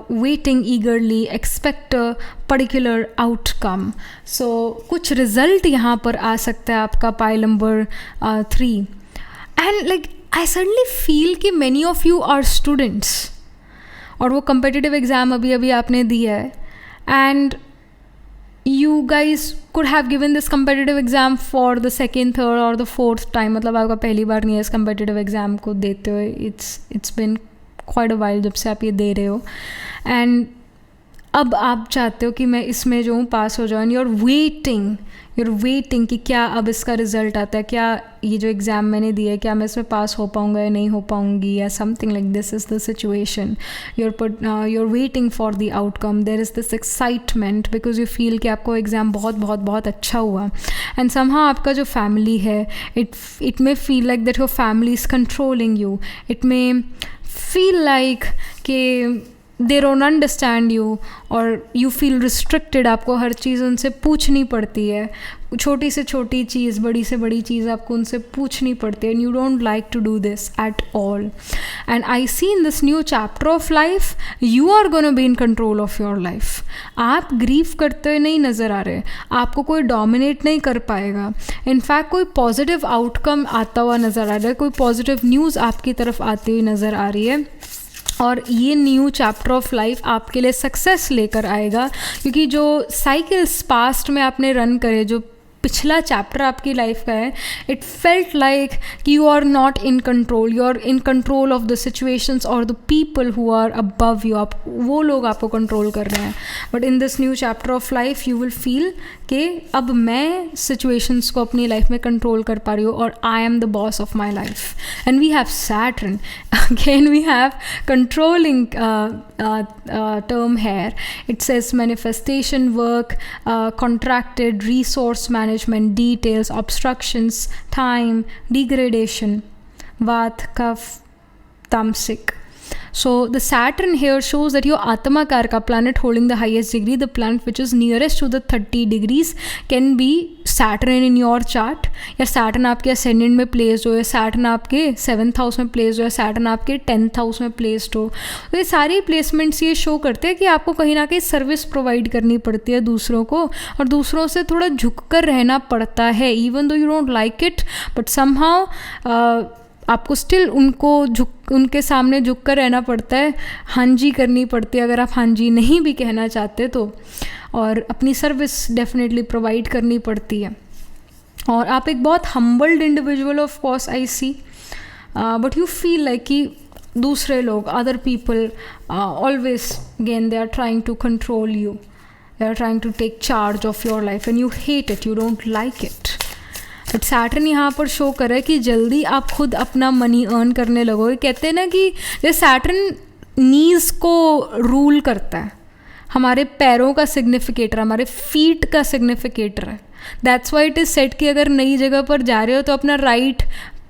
waiting eagerly, expect a particular outcome. So कुछ result यहाँ पर आ सकता है आपका pile number 3. And like I suddenly feel कि many of you are students और वो competitive exam अभी अभी आपने दिया है, and you guys could have given this competitive exam for the second, third or the fourth time. मतलब आपका पहली बार नहीं है इस competitive exam को देते हुए, it's been quite a while जब से आप ये दे रहे हो, and अब आप चाहते हो कि मैं इसमें जो हूँ पास हो जाऊँ. you're waiting कि क्या अब इसका रिज़ल्ट आता है, क्या ये जो एग्ज़ाम मैंने दिया है क्या मैं इसमें पास हो पाऊँगा या नहीं हो पाऊँगी, या something like this is the situation. you're waiting for the outcome. there is this excitement because you feel कि आपको एग्ज़ाम बहुत बहुत बहुत अच्छा हुआ, and somehow आपका जो फैमिली है, it may feel like that your family is controlling you. it may feel like कि they don't understand you or you feel restricted. आपको हर चीज़ उनसे पूछनी पड़ती है, छोटी से छोटी चीज़, बड़ी से बड़ी चीज़ आपको उनसे पूछनी पड़ती है, and you don't like to do this at all. And I see in this new chapter of life you are going to be in control of your life. आप ग्रीफ करते हुए नहीं नज़र आ रहे, आपको कोई डोमिनेट नहीं कर पाएगा. इनफैक्ट कोई पॉजिटिव आउटकम आता हुआ नज़र आ रहा है, कोई पॉजिटिव न्यूज़ आपकी तरफ आती हुई नज़र आ रही है, और ये न्यू चैप्टर ऑफ लाइफ आपके लिए सक्सेस लेकर आएगा. क्योंकि जो साइकिल्स पास्ट में आपने रन करे, जो पिछला चैप्टर आपकी लाइफ का है, इट फेल्ट लाइक कि you are not in control, you are in control of the situations और the people who are above you. आप वो लोग आपको कंट्रोल कर रहे हैं. But in this new chapter of life you will feel कि अब मैं सिचुएशंस को अपनी लाइफ में कंट्रोल कर पा रही हूँ और I am the boss of my life. And we have Saturn, again we have controlling term here. It says manifestation work, contracted resource management, details, obstructions, time, degradation, Vat, Kaf, Tamsik. So the Saturn here shows that your Atma Karka planet holding the highest degree, the planet which is nearest to the 30 degrees can be Saturn in your chart, या Saturn आपके ascendant में placed हो, या Saturn आपके 7th house में placed हो, या Saturn आपके 10th house में placed हो. तो ये सारी placements ये show करते हैं कि आपको कहीं ना कहीं सर्विस प्रोवाइड करनी पड़ती है दूसरों को, और दूसरों से थोड़ा झुक कर रहना पड़ता है. even though you don't like it, but somehow आपको स्टिल उनके सामने झुक कर रहना पड़ता है, हाँ जी करनी पड़ती है अगर आप हाँ जी नहीं भी कहना चाहते तो, और अपनी सर्विस डेफिनेटली प्रोवाइड करनी पड़ती है. और आप एक बहुत humbled individual of course I see, but you feel like कि दूसरे लोग, other people always again they are trying to control you, they are trying to take charge of your life and you hate it, you don't like it. But Saturn यहाँ पर show कर रहा है कि जल्दी आप खुद अपना मनी अर्न करने लगोगे. कहते हैं ना कि ये सैटर्न नीज को रूल करता है, हमारे पैरों का सिग्निफिकेटर, हमारे फीट का सिग्निफिकेटर है। That's why it is set कि अगर नई जगह पर जा रहे हो तो अपना राइट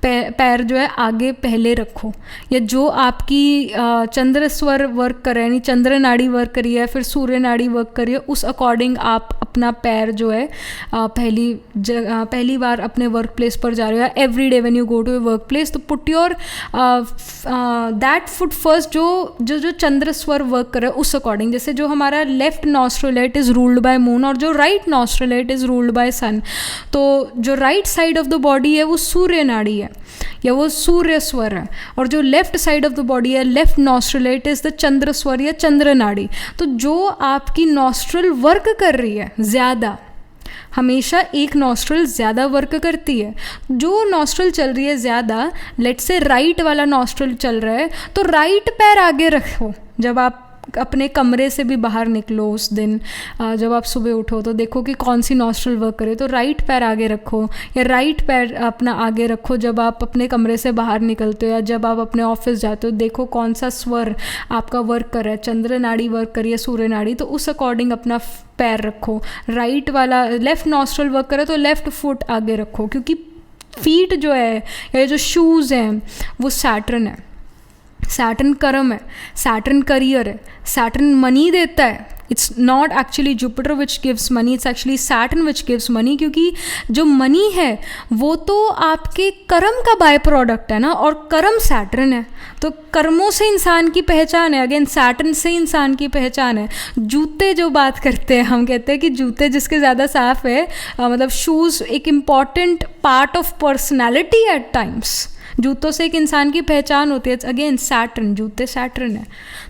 पैर जो है आगे पहले रखो, या जो आपकी चंद्र स्वर वर्क कर रहा है, यानी चंद्र नाड़ी वर्क करी है, फिर सूर्य नाड़ी वर्क करी है, उस अकॉर्डिंग आप अपना पैर जो है पहली बार अपने वर्क प्लेस पर जा रहे हो, every day when you go to a workplace, तो put your that foot first जो चंद्र स्वर वर्क कर रहा है उस अकॉर्डिंग। जैसे जो हमारा लेफ्ट नॉस्ट्रल है it is ruled by moon, और जो राइट नॉस्ट्रल है इट इज़ रूल्ड बाय सन। तो जो right side of the body है वो सूर्य नाड़ी है या वो सूर्य स्वर है, और जो left side of the body है, left nostril, it is the चंद्र स्वर या चंद्र नाड़ी। तो जो आपकी नॉस्ट्रल वर्क कर रही है ज़्यादा, हमेशा एक नॉस्ट्रल ज़्यादा वर्क करती है, जो नॉस्ट्रल चल रही है ज़्यादा, लेट से राइट वाला नॉस्ट्रल चल रहा है, तो राइट पैर आगे रखो। जब आप अपने कमरे से भी बाहर निकलो उस दिन, जब आप सुबह उठो तो देखो कि कौन सी नॉस्ट्रल वर्क करे, तो राइट पैर आगे रखो या राइट पैर अपना आगे रखो। जब आप अपने कमरे से बाहर निकलते हो या जब आप अपने ऑफिस जाते हो, देखो कौन सा स्वर आपका वर्क कर रहा है, चंद्र नाड़ी वर्क करिए या सूर्य नाड़ी, तो उस अकॉर्डिंग अपना पैर रखो। राइट वाला लेफ़्ट नॉस्ट्रल वर्क करे तो लेफ़्ट फुट आगे रखो, क्योंकि फीट जो है या जो शूज़ हैं वो सैटर्न है, सैटर्न कर्म है, सैटर्न करियर है, सैटर्न मनी देता है। It's not actually Jupiter which gives money, it's actually Saturn which gives money, क्योंकि जो मनी है वो तो आपके कर्म का बाय प्रोडक्ट है ना, और कर्म सैटर्न है, तो कर्मों से इंसान की पहचान है, अगेन सैटर्न से इंसान की पहचान है। जूते जो बात करते हैं, हम कहते हैं कि जूते जिसके ज़्यादा साफ है, मतलब शूज़ एक important part of personality at times. जूतों से एक इंसान की पहचान होती है, अगेन सैटर्न, जूते सैटर्न है।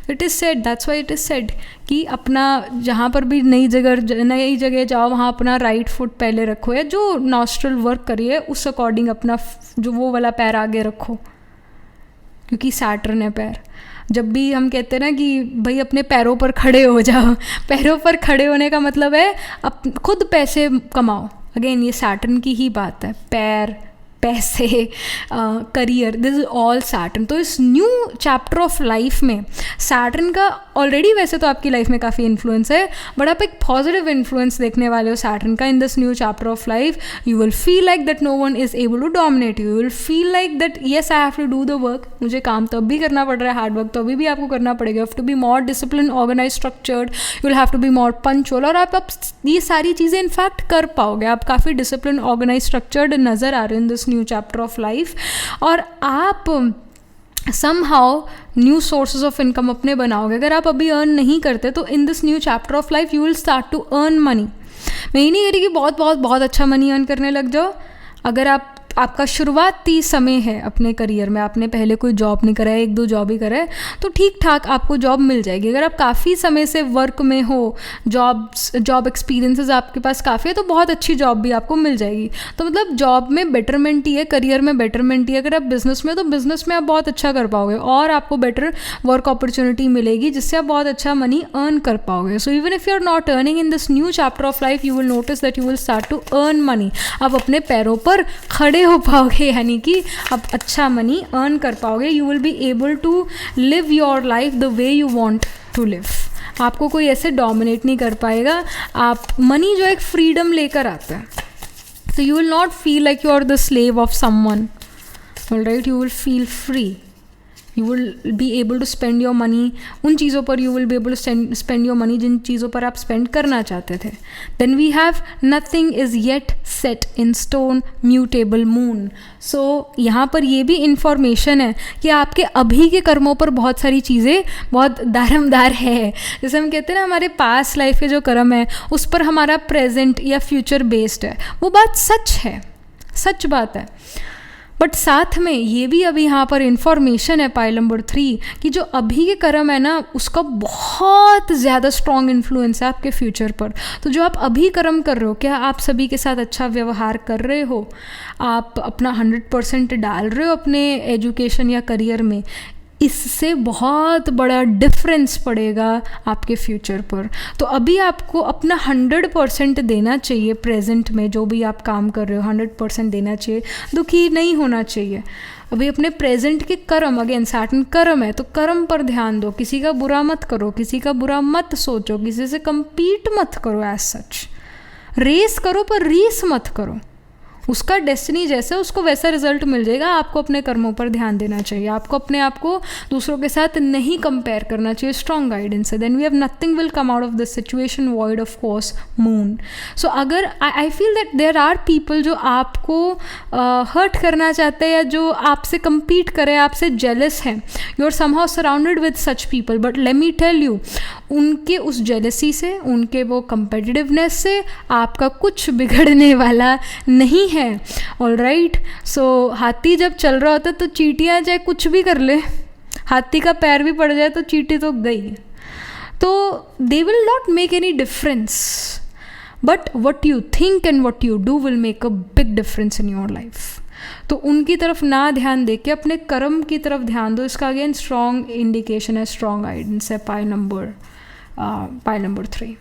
It is said, that's why it is said कि अपना जहाँ पर भी नई जगह जाओ वहाँ अपना राइट फुट पहले रखो, या जो नॉस्ट्रल वर्क करिए उस अकॉर्डिंग अपना जो वो वाला पैर आगे रखो, क्योंकि सैटर्न है पैर। जब भी हम कहते हैं ना कि भाई अपने पैरों पर खड़े हो जाओ, पैरों पर खड़े होने का मतलब है खुद पैसे कमाओ, अगेन ये सैटर्न की ही बात है। पैर, पैसे, career, this is all Saturn. तो इस न्यू चैप्टर ऑफ लाइफ में सैटर्न का ऑलरेडी वैसे तो आपकी लाइफ में काफ़ी इन्फ्लुएंस है, बट आप एक पॉजिटिव इन्फ्लुएंस देखने वाले हो सैटर्न का in this new chapter of life. You will feel like that no one is able to dominate you, will feel like that yes I have to do the work, मुझे काम तो अभी करना पड़ रहा है, हार्ड वर्क तो अभी भी आपको करना पड़ेगा, you have to be more discipline, organise, structured, you will have to be more punctual, और आप ये सारी चीज़ें इनफैक्ट कर पाओगे। आप काफ़ी डिसिप्लिन, ऑर्गेनाइज, स्ट्रक्चर्ड नज़र आ रहे हैं in this new chapter of life, और आप somehow new sources of income अपने बनाओगे। अगर आप अभी अर्न नहीं करते तो in this new chapter of life you will start to earn money. मैं ये नहीं कह रही कि बहुत बहुत बहुत अच्छा मनी अर्न करने लग जाओ। अगर आपका शुरुआती समय है अपने करियर में, आपने पहले कोई जॉब नहीं करा है, 1-2 जॉब ही करा है, तो ठीक ठाक आपको जॉब मिल जाएगी। अगर आप काफ़ी समय से वर्क में हो, जॉब एक्सपीरियंसेस आपके पास काफ़ी है, तो बहुत अच्छी जॉब भी आपको मिल जाएगी। तो मतलब जॉब में बेटरमेंट ही है, करियर में बेटरमेंट ही है। अगर आप बिजनेस में, तो बिजनेस में आप बहुत अच्छा कर पाओगे और आपको बेटर वर्क अपॉर्चुनिटी मिलेगी जिससे आप बहुत अच्छा मनी अर्न कर पाओगे। So even if you are not earning in this new chapter of life, you will notice that you will start to earn money. आप अपने पैरों पर खड़े हो पाओगे, यानी कि आप अच्छा मनी अर्न कर पाओगे। You will be able to live your life the way you want to live. आपको कोई ऐसे डोमिनेट नहीं कर पाएगा। आप मनी जो एक फ्रीडम लेकर आता है, so you will not feel like you are the slave of someone, all right? You will feel free. You will be able to spend your money उन चीज़ों पर, you will be able to spend your money जिन चीज़ों पर आप spend करना चाहते थे। Then we have nothing is yet set in stone, mutable moon. So यहाँ पर ये भी information है कि आपके अभी के कर्मों पर बहुत सारी चीज़ें बहुत दारमदार है। जैसे हम कहते हैं ना, हमारे पास्ट लाइफ के जो कर्म है उस पर हमारा प्रेजेंट या फ्यूचर बेस्ड है। वो बात सच है, सच बात है। बट साथ में ये भी अभी यहाँ पर इन्फॉर्मेशन है पाइल नंबर 3 कि जो अभी के कर्म है ना, उसका बहुत ज़्यादा स्ट्रॉन्ग इन्फ्लुएंस है आपके फ्यूचर पर। तो जो आप अभी कर्म कर रहे हो, क्या आप सभी के साथ अच्छा व्यवहार कर रहे हो? आप अपना 100% डाल रहे हो अपने एजुकेशन या करियर में? इससे बहुत बड़ा डिफरेंस पड़ेगा आपके फ्यूचर पर। तो अभी आपको अपना 100% देना चाहिए प्रेजेंट में, जो भी आप काम कर रहे हो 100% देना चाहिए, दुखी नहीं होना चाहिए। अभी अपने प्रेजेंट के कर्म, अगेन सैटर्न कर्म है तो कर्म पर ध्यान दो, किसी का बुरा मत करो, किसी का बुरा मत सोचो, किसी से compete मत करो, एज सच रेस करो पर रीस मत करो। उसका डेस्टिनी जैसे उसको वैसा रिजल्ट मिल जाएगा। आपको अपने कर्मों पर ध्यान देना चाहिए, आपको अपने आप को दूसरों के साथ नहीं कंपेयर करना चाहिए। स्ट्रॉन्ग गाइडेंस है, then we have nothing will come out of this situation void of course moon. So अगर I feel that there are people जो आपको हर्ट करना चाहते हैं या जो आपसे compete करें, आपसे जेलस हैं, you are somehow surrounded with such people, but let me tell you, उनके उस जेलसी से, उनके वो कंपेटिटिवनेस से आपका कुछ बिगड़ने वाला नहीं है। ऑल राइट, सो हाथी जब चल रहा होता है तो चींटियाँ चाहे कुछ भी कर ले, हाथी का पैर भी पड़ जाए तो चींटी तो गई, तो दे will not make any difference, but what you think and what you do will make a big difference in your life. तो उनकी तरफ ना ध्यान दे के अपने कर्म की तरफ ध्यान दो। इसका अगेन स्ट्रॉन्ग इंडिकेशन है, स्ट्रॉन्ग गाइडेंस है, pile number 3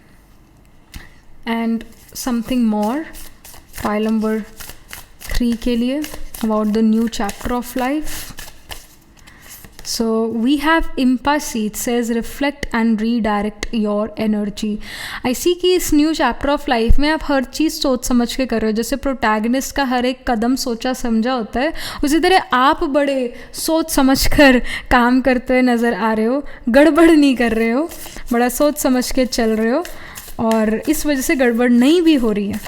and something more pile number 3 के लिए about the new chapter of life. So we have impasse, it says reflect and redirect your energy. I see कि इस new chapter of life में आप हर चीज़ सोच समझ के कर रहे हो। जैसे प्रोटैगनिस्ट का हर एक कदम सोचा समझा होता है, उसी तरह आप बड़े सोच समझ कर काम करते हुए नज़र आ रहे हो, गड़बड़ नहीं कर रहे हो, बड़ा सोच समझ के चल रहे हो, और इस वजह से गड़बड़ नहीं भी हो रही है।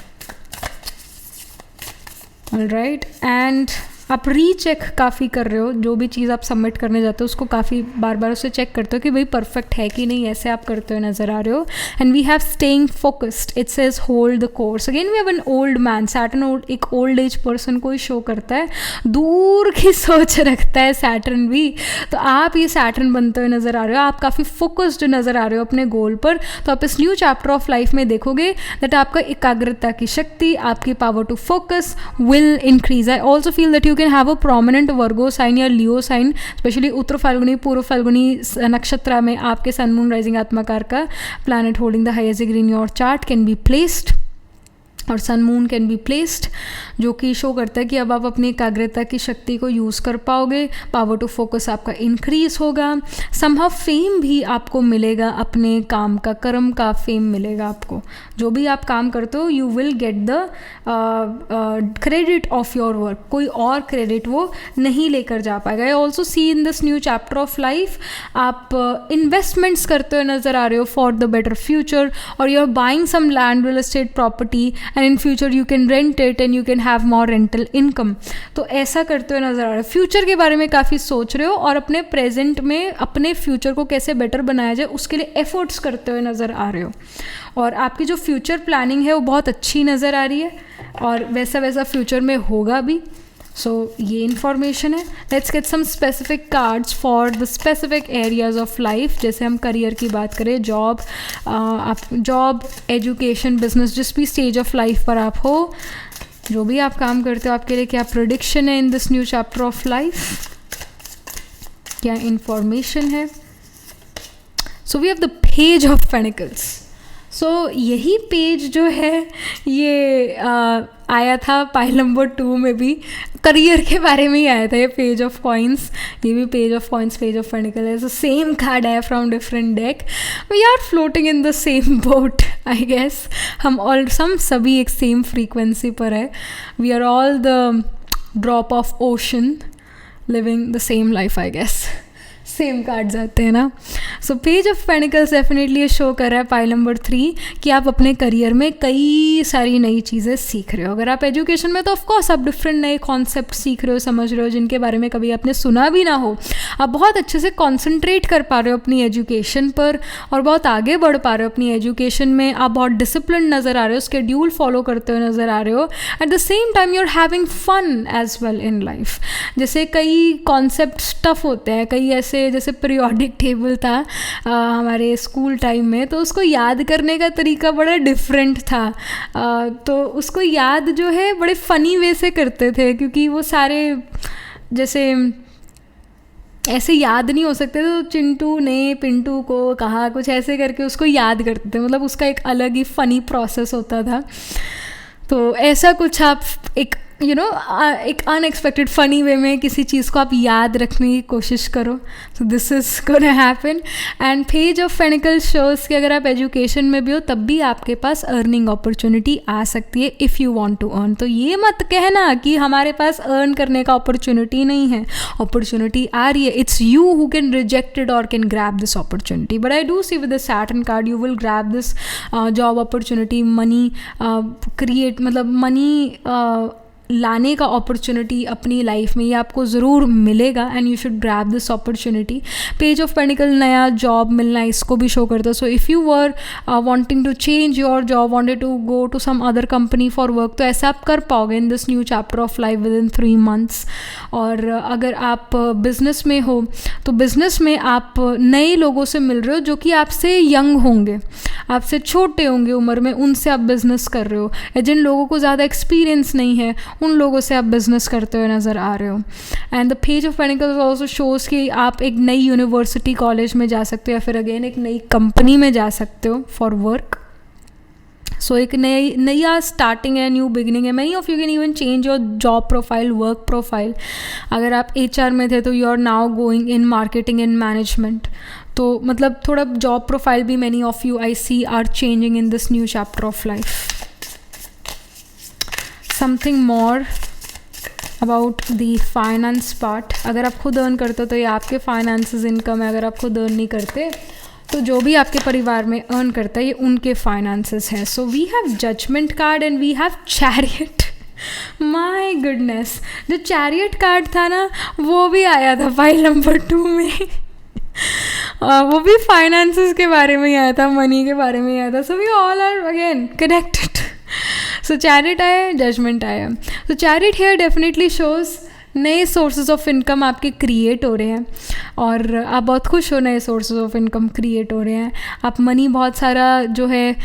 ऑल राइट, एंड आप रीचेक काफ़ी कर रहे हो, जो भी चीज़ आप सबमिट करने जाते हो उसको काफ़ी बार बार उसे चेक करते हो कि भाई परफेक्ट है कि नहीं, ऐसे आप करते हुए नज़र आ रहे हो। And we have staying focused, it says hold the course. Again we have an old man, Saturn एक ओल्ड एज पर्सन को ही शो करता है, दूर की सोच रखता है सैटर्न भी। तो आप ये सैटर्न बनते हुए नज़र आ रहे हो, आप काफ़ी फोकस्ड नज़र आ रहे हो अपने गोल पर। तो आप इस न्यू चैप्टर ऑफ लाइफ में देखोगे दैट आपका एकाग्रता की शक्ति, आपकी power to focus will increase. I also feel that you can have a prominent Virgo sign या Leo sign, specially Uttar Phalguni Purva Phalguni नक्षत्र में आपके सन मून राइजिंग आत्मकार का planet holding the highest degree in your chart can be placed, और sun moon can be placed, जो कि show करता है कि अब आप अपनी एकाग्रता की शक्ति को यूज़ कर पाओगे, पावर टू फोकस आपका इंक्रीज होगा। समहाउ फेम भी आपको मिलेगा, अपने काम का, कर्म का फेम मिलेगा आपको। जो भी आप काम करते हो you will get the credit of your work, कोई और क्रेडिट वो नहीं लेकर जा पाएगा। I also see in this new chapter of life आप इन्वेस्टमेंट्स करते हुए नज़र आ रहे हो फॉर द बेटर फ्यूचर, और you are buying some land, real estate property, and in future you can rent it and you can have more rental income. तो ऐसा करते हुए नज़र आ रहा है, फ्यूचर के बारे में काफ़ी सोच रहे हो, और अपने प्रेजेंट में अपने फ्यूचर को कैसे बेटर बनाया जाए उसके लिए एफर्ट्स करते हुए नज़र आ रहे हो। और आपकी जो फ्यूचर प्लानिंग है वो बहुत अच्छी नज़र आ रही है, और वैसा वैसा फ्यूचर में होगा भी। सो ये इन्फॉर्मेशन है। Let's get some specific cards for the specific areas of life. जैसे हम करियर की बात करें, जॉब, आप जॉब, एजुकेशन, बिजनेस, जिस भी स्टेज ऑफ लाइफ पर आप हो, जो भी आप काम करते हो, आपके लिए क्या प्रेडिक्शन है in this new chapter of life, क्या इन्फॉर्मेशन है। So we have the page of pentacles. सो यही पेज जो है ये आया था पाइल नंबर 2 में भी, करियर के बारे में ही आया था ये पेज ऑफ कॉइन्स। ये भी page of coins, page of pentacle है। सो सेम कार्ड है from different deck. We are floating in the same boat I guess. हम सभी एक सेम फ्रीक्वेंसी पर है। We are all the drop of ocean living the same life I guess. Same cards आते हैं ना। So page of pentacles definitely ये show कर रहा है पाइल नंबर 3 कि आप अपने करियर में कई सारी नई चीज़ें सीख रहे हो। अगर आप एजुकेशन में, तो ऑफकोर्स आप डिफरेंट नए कॉन्सेप्ट सीख रहे हो, समझ रहे हो, जिनके बारे में कभी आपने सुना भी ना हो। आप बहुत अच्छे से कॉन्सेंट्रेट कर पा रहे हो अपनी एजुकेशन पर, और बहुत आगे बढ़ पा रहे हो अपनी एजुकेशन में। आप बहुत डिसिप्लिन नज़र आ रहे हो, स्केड्यूल फॉलो करते हुए नज़र आ रहे हो। At the same time you are having fun as well in life. जैसे कई कॉन्सेप्ट टफ होते हैं, कई ऐसे, जैसे पीरियोडिक टेबल था हमारे स्कूल टाइम में, तो उसको याद करने का तरीका बड़ा डिफरेंट था। तो उसको याद जो है बड़े फ़नी वे से करते थे, क्योंकि वो सारे जैसे ऐसे याद नहीं हो सकते, तो चिंटू ने पिंटू को कहा, कुछ ऐसे करके उसको याद करते थे, मतलब उसका एक अलग ही फ़नी प्रोसेस होता था। तो ऐसा कुछ आप एक एक अनएक्सपेक्टेड फ़नी वे में किसी चीज़ को आप याद रखने की कोशिश करो। सो this is gonna happen. And page of panicle shows कि अगर आप एजुकेशन में भी हो तब भी आपके पास अर्निंग अपॉर्चुनिटी आ सकती है if you want to earn. तो ये मत कहना कि हमारे पास अर्न करने का अपॉर्चुनिटी नहीं है, अपॉर्चुनिटी आ रही है। It's you who can reject it और can grab this opportunity. But I do see with the Saturn card you will grab this job opportunity, money create, मतलब मनी लाने का अपॉर्चुनिटी अपनी लाइफ में, ये आपको ज़रूर मिलेगा and you should grab this opportunity. Page of pentacle नया जॉब मिलना इसको भी शो करता है। So if you were wanting to change your job, wanted to go to some other company for work, तो ऐसा आप कर पाओगे in this new chapter of life within 3 months। और अगर आप बिज़नेस में हो तो बिज़नेस में आप नए लोगों से मिल रहे हो जो कि आपसे यंग होंगे, आपसे छोटे होंगे उम्र में, उनसे आप बिज़नेस कर रहे हो। या जिन लोगों को ज़्यादा एक्सपीरियंस नहीं है उन लोगों से आप बिज़नेस करते हुए नज़र आ रहे हो। And the page of panicles also shows कि आप एक नई यूनिवर्सिटी कॉलेज में जा सकते हो या फिर अगेन एक नई कंपनी में जा सकते हो फॉर वर्क। सो एक नया स्टार्टिंग है, न्यू बिगिनिंग है। Many of you can even change your job profile, work profile. अगर आप HR में थे तो you are now going in marketing and management. तो मतलब थोड़ा जॉब प्रोफाइल भी many of you I see are changing in this new chapter of life. Something more about the finance part. अगर आप खुद अर्न करते हो तो ये आपके फाइनेंसेस इनकम है। अगर आप खुद अर्न नहीं करते तो जो भी आपके परिवार में अर्न करता है ये उनके फाइनेंसेस हैं। So we have judgement card and we have chariot. My goodness, जो चैरियट कार्ड था ना वो भी आया था फाइल नंबर 2 में। वो भी फाइनेंसेस के बारे में ही आया था, मनी के बारे में ही आया था। So we all are again connected. So chariot आया, जजमेंट आया। तो चैरिट हेयर डेफिनेटली शोज़ नए सोर्सेज ऑफ इनकम आपके क्रिएट हो रहे हैं और आप बहुत खुश हो, नए सोर्सेज ऑफ इनकम क्रिएट हो रहे हैं। आप मनी बहुत सारा जो है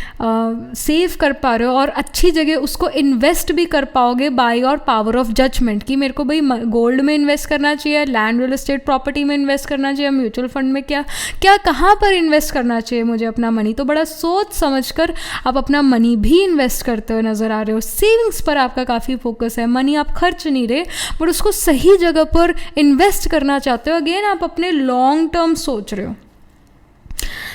सेव कर पा रहे हो और अच्छी जगह उसको इन्वेस्ट भी कर पाओगे by your power of judgement कि मेरे को भाई गोल्ड में इन्वेस्ट करना चाहिए, लैंड रियल एस्टेट प्रॉपर्टी में इन्वेस्ट करना चाहिए, म्यूचुअल फंड में क्या क्या कहाँ पर इन्वेस्ट करना चाहिए मुझे अपना मनी। तो बड़ा सोच समझ कर आप अपना मनी भी इन्वेस्ट करते हुए नज़र आ रहे हो। सेविंग्स पर आपका काफ़ी फोकस है। मनी आप खर्च नहीं रहे बट उसको सही जगह पर इन्वेस्ट करना चाहते हो। अगेन आप अपने लॉन्ग टर्म सोच रहे हो,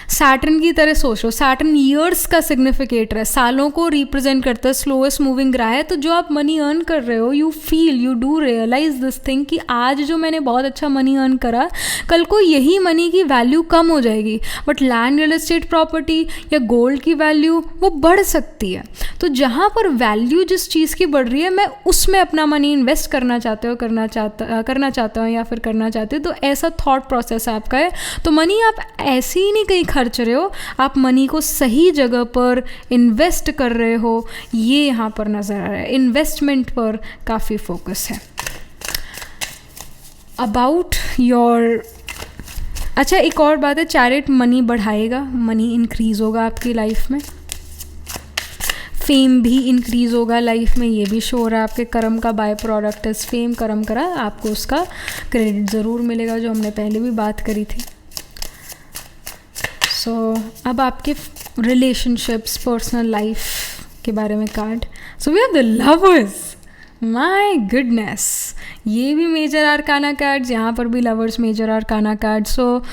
सैटर्न की तरह सोच रहे हो। सैटर्न ईयर्स का सिग्निफिकेटर है, सालों को रिप्रेजेंट करता है, स्लोएस्ट मूविंग ग्राह है। तो जो आप मनी अर्न कर रहे हो, you feel, you do realise this thing कि आज जो मैंने बहुत अच्छा मनी अर्न करा, कल को यही मनी की वैल्यू कम हो जाएगी but land real estate property या गोल्ड की वैल्यू वो बढ़ सकती है। तो जहाँ पर वैल्यू जिस चीज़ की बढ़ रही है मैं उसमें अपना मनी इन्वेस्ट करना चाहते हो, करना चाहता हूँ या फिर करना चाहते हो। तो ऐसा थॉट प्रोसेस आपका है। तो मनी आप ऐसे ही नहीं कहीं खर्च रहे हो, आप मनी को सही जगह पर इन्वेस्ट कर रहे हो, ये यहाँ पर नज़र आ रहा है। इन्वेस्टमेंट पर काफ़ी फोकस है। अबाउट योर, अच्छा एक और बात है, चैरिट मनी बढ़ाएगा, मनी इंक्रीज़ होगा आपकी लाइफ में, फेम भी इंक्रीज़ होगा लाइफ में, ये भी शो हो रहा है। आपके कर्म का बाय प्रोडक्ट है फेम, कर्म करा, आपको उसका क्रेडिट ज़रूर मिलेगा, जो हमने पहले भी बात करी थी। सो अब आपके रिलेशनशिप्स, पर्सनल लाइफ के बारे में card. So we have the lovers. My goodness, ये भी मेजर आर्काना कार्ड्स, यहाँ पर भी lovers major arcana card. So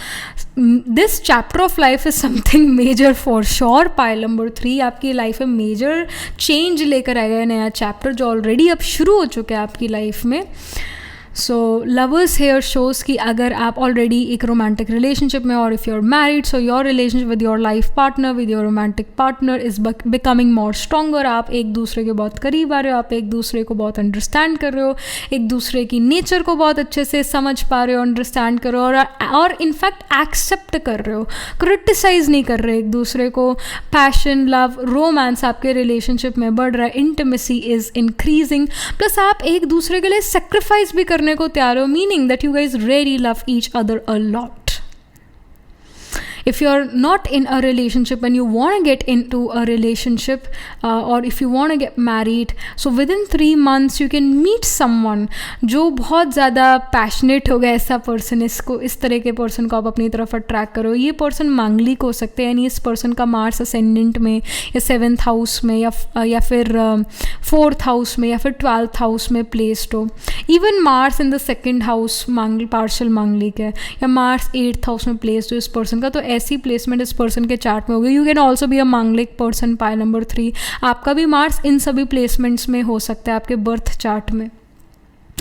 this chapter of life is something major for sure. Pile number 3 आपकी लाइफ में मेजर चेंज लेकर आएगा, नया चैप्टर जो ऑलरेडी अब शुरू हो चुका है आपकी लाइफ में। सो लवर्स हेयर शोज़ कि अगर आप ऑलरेडी एक रोमांटिक रिलेशनशिप में, और if you are married, so your relationship with your life partner, with your romantic partner is becoming more stronger. आप एक दूसरे के बहुत करीब आ रहे हो, आप एक दूसरे को बहुत अंडरस्टैंड कर रहे हो, एक दूसरे की नेचर को बहुत अच्छे से समझ पा रहे हो, अंडरस्टैंड कर रहे हो और इनफैक्ट एक्सेप्ट कर रहे हो, क्रिटिसाइज़ नहीं कर रहे एक दूसरे को। पैशन, लव, रोमांस आपके रिलेशनशिप में बढ़ रहा है, इंटिमेसी इज़ इंक्रीजिंग। प्लस आप एक दूसरे के लिए सेक्रीफाइस भी करने को तैयार हो, meaning that you guys really love each other a lot. if you're not in a relationship and you want to get into a relationship, or if you want to get married, so within 3 months you can meet someone जो बहुत ज़्यादा passionate होगा, ऐसा person, इसको इस तरह के person को आप अपनी तरफ अट्रैक्ट करो. ये पर्सन मांगलिक हो सकते हैं, यानी इस पर्सन का मार्स असेंडेंट में या 7th हाउस में या फिर 4th हाउस में या फिर 12th हाउस में प्लेस्ड हो. Even Mars in the 2nd house partial मांगलिक है, या मार्स 8th हाउस में प्लेस्ड हो इस पर्सन का, तो ऐसी प्लेसमेंट इस पर्सन के चार्ट में होगी. You can also be a मांगलिक पर्सन. पाइल नंबर 3, आपका भी मार्स इन सभी प्लेसमेंट्स में हो सकता है आपके बर्थ चार्ट में.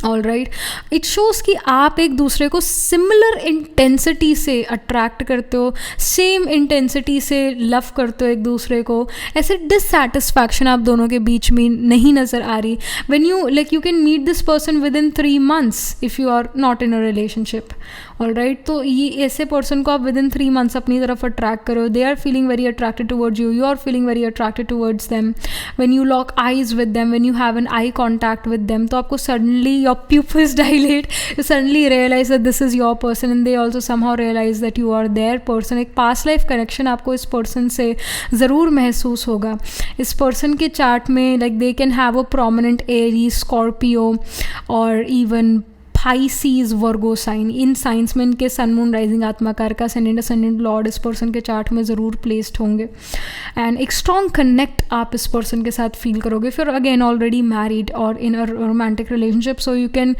ऑल राइट, इट शोज़ कि आप एक दूसरे को सिमिलर इंटेंसिटी से अट्रैक्ट करते हो, सेम इंटेंसिटी से लव करते हो एक दूसरे को. ऐसे डिससेटिस्फैक्शन आप दोनों के बीच में नहीं नज़र आ रही. When you like you can meet this person within 3 months if you are not in a relationship. All right, तो ये ऐसे पर्सन को आप विद इन 3 months अपनी तरफ अट्रैक्ट करो. They are feeling very attracted towards you, you are feeling very attracted towards them. When you lock eyes with them, when you have an eye contact with them, तो आपको suddenly your pupils dilate, you suddenly realize that this is your person and they also somehow realize that you are their person. एक past life connection आपको इस person से ज़रूर महसूस होगा. इस person के chart में like they can have a prominent Aries, Scorpio or even Pisces, Virgo sign. In signs में इनके सन मून राइजिंग आत्माकार का असेंडेंट लॉर्ड इस पर्सन के चार्ट में ज़रूर प्लेस्ड होंगे. एंड एक स्ट्रॉन्ग कनेक्ट आप इस पर्सन के साथ फील करोगे. फिर अगेन ऑलरेडी मैरिड और in a romantic relationship, so you can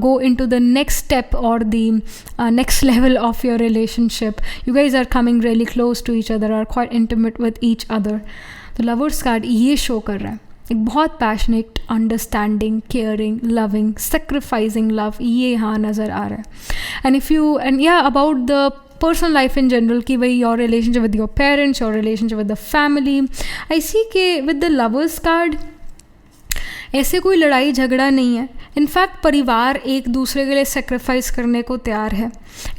go in to the next step और the next level of your relationship. You guys are coming really close to each other, are quite intimate with each other. तो lovers card ये show कर रहा है एक बहुत passionate, understanding, caring, loving, sacrificing love, ये यहाँ नज़र आ रहा है. एंड इफ़ यू एंड या about the personal life in general कि भाई your relationship with your parents, your relationship with the family, I see के विद द लवर्स कार्ड ऐसे कोई लड़ाई झगड़ा नहीं है. इनफैक्ट परिवार एक दूसरे के लिए सेक्रीफाइस करने को तैयार है,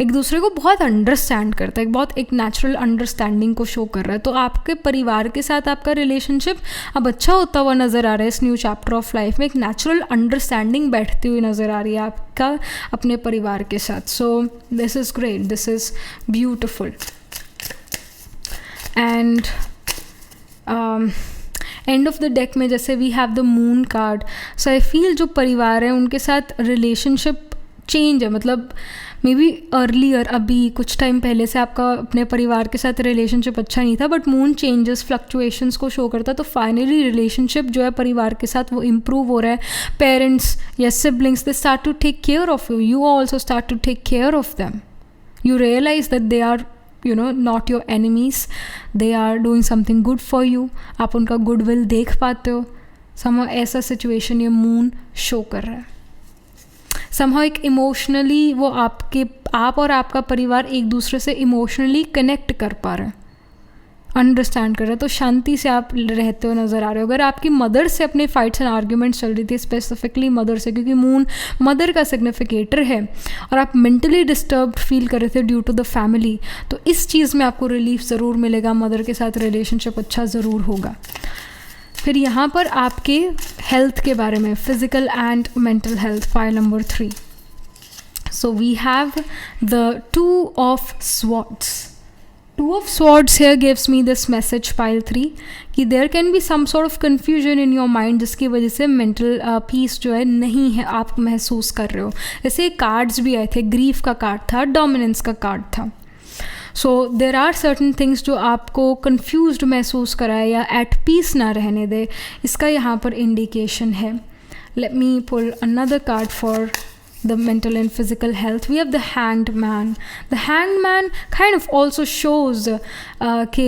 एक दूसरे को बहुत अंडरस्टैंड करता है, बहुत एक नेचुरल अंडरस्टैंडिंग को शो कर रहा है. तो आपके परिवार के साथ आपका रिलेशनशिप अब अच्छा होता हुआ नज़र आ रहा है. इस न्यू चैप्टर ऑफ लाइफ में एक नेचुरल अंडरस्टैंडिंग बैठती हुई नज़र आ रही है आपका अपने परिवार के साथ. So this is great, this is beautiful. And end of the deck में जैसे we have the moon card, so I feel जो परिवार है उनके साथ रिलेशनशिप चेंज है. मतलब मे बी अर्लियर, अभी कुछ टाइम पहले से आपका अपने परिवार के साथ रिलेशनशिप अच्छा नहीं था, बट मून चेंजेस, फ्लक्चुएशंस को शो करता है. तो फाइनली रिलेशनशिप जो है परिवार के साथ वो इम्प्रूव हो रहा है. पेरेंट्स या siblings they start to take care of you, you also start to take care of them. You realise that they are not your enemies, they are doing something good for you. आप उनका goodwill देख पाते हो. somehow ऐसा situation ये moon show कर रहा है. somehow एक इमोशनली वो आप और आपका परिवार एक दूसरे से इमोशनली कनेक्ट कर पा रहे हैं, अंडरस्टैंड कर रहे हैं. तो शांति से आप रहते हो नज़र आ रहे हो. अगर आपकी मदर से अपने फाइट्स एंड आर्ग्यूमेंट्स चल रही थी, स्पेसिफिकली मदर से, क्योंकि मून मदर का सिग्निफिकेटर है, और आप मेंटली डिस्टर्ब फील कर रहे थे ड्यू टू द फैमिली, तो इस चीज़ में आपको रिलीफ ज़रूर मिलेगा. मदर के साथ रिलेशनशिप अच्छा ज़रूर होगा. फिर यहाँ पर आपके हेल्थ के बारे में, physical and mental health, pile number 3. So we have the 2 of Swords. 2 of Swords here gives me this message, pile 3, कि there can be some sort of confusion in your mind जिसकी वजह से mental peace जो है नहीं है, आप महसूस कर रहे हो. जैसे कार्ड्स भी आए थे, ग्रीफ का कार्ड था, डोमिनेंस का कार्ड था. सो देर आर सर्टन थिंग्स जो आपको कन्फ्यूज्ड महसूस कराए या एट पीस ना रहने दे, इसका यहाँ पर इंडिकेशन है. Let me pull another card for the mental and physical health. We have the Hanged Man. The Hanged Man kind of also shows कि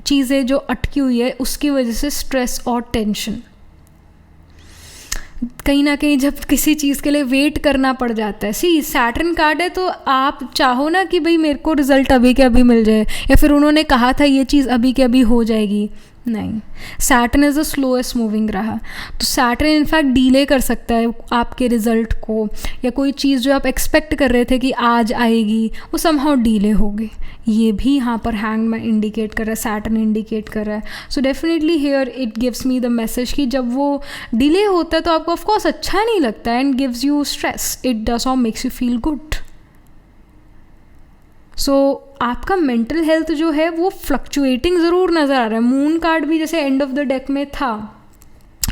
चीज़ें जो अटकी हुई है उसकी वजह से स्ट्रेस और टेंशन, कहीं ना कहीं जब किसी चीज़ के लिए वेट करना पड़ जाता है. सैटर्न कार्ड है, तो आप चाहो ना कि भाई मेरे को रिजल्ट अभी के अभी मिल जाए, या फिर उन्होंने कहा था ये चीज़ अभी के अभी हो जाएगी, नहीं. Saturn is the slowest moving रहा. तो सैटर्न इनफैक्ट डीले कर सकता है आपके रिजल्ट को, या कोई चीज़ जो आप एक्सपेक्ट कर रहे थे कि आज आएगी वो समहाउ डीले हो गई. ये भी यहाँ पर हैंग में इंडिकेट कर रहा है, सैटर्न इंडिकेट कर रहा है. So definitely here it gives me the message कि जब वो डिले होता है तो आपको ऑफकोर्स अच्छा नहीं लगता है, and gives you stress. It does not makes you feel good. आपका मेंटल हेल्थ जो है वो फ्लक्चुएटिंग ज़रूर नज़र आ रहा है। मून कार्ड भी जैसे एंड ऑफ द डेक में था,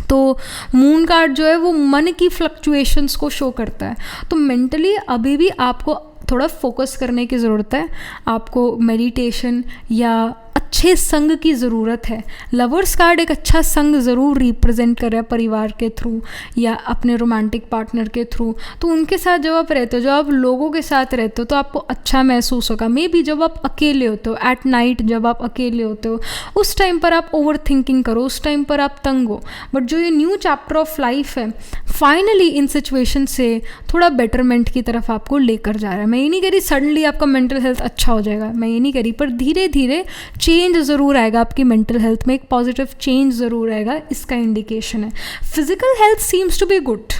तो मून कार्ड जो है वो मन की फ्लक्चुएशंस को शो करता है। तो मेंटली अभी भी आपको थोड़ा फोकस करने की ज़रूरत है, आपको मेडिटेशन या अच्छे संग की ज़रूरत है। लवर्स कार्ड एक अच्छा संग ज़रूर रिप्रेजेंट कर रहा है, परिवार के थ्रू या अपने रोमांटिक पार्टनर के थ्रू। तो उनके साथ जब आप रहते हो, जब आप लोगों के साथ रहते हो, तो आपको अच्छा महसूस होगा। मे बी जब आप अकेले होते हो, एट नाइट जब आप अकेले होते हो, उस टाइम पर आप ओवर थिंकिंग करो, उस टाइम पर आप तंग हो। बट जो ये न्यू चैप्टर ऑफ लाइफ है, फाइनली इन सिचुएशन से थोड़ा बेटरमेंट की तरफ आपको लेकर जा रहा है। मैं ये नहीं कह रही सडनली आपका मेंटल हेल्थ अच्छा हो जाएगा, मैं ये नहीं कह रही, पर धीरे धीरे चेंज ज़रूर आएगा आपकी मेंटल हेल्थ में, एक पॉजिटिव चेंज ज़रूर आएगा, इसका इंडिकेशन है। Physical health seems to be good.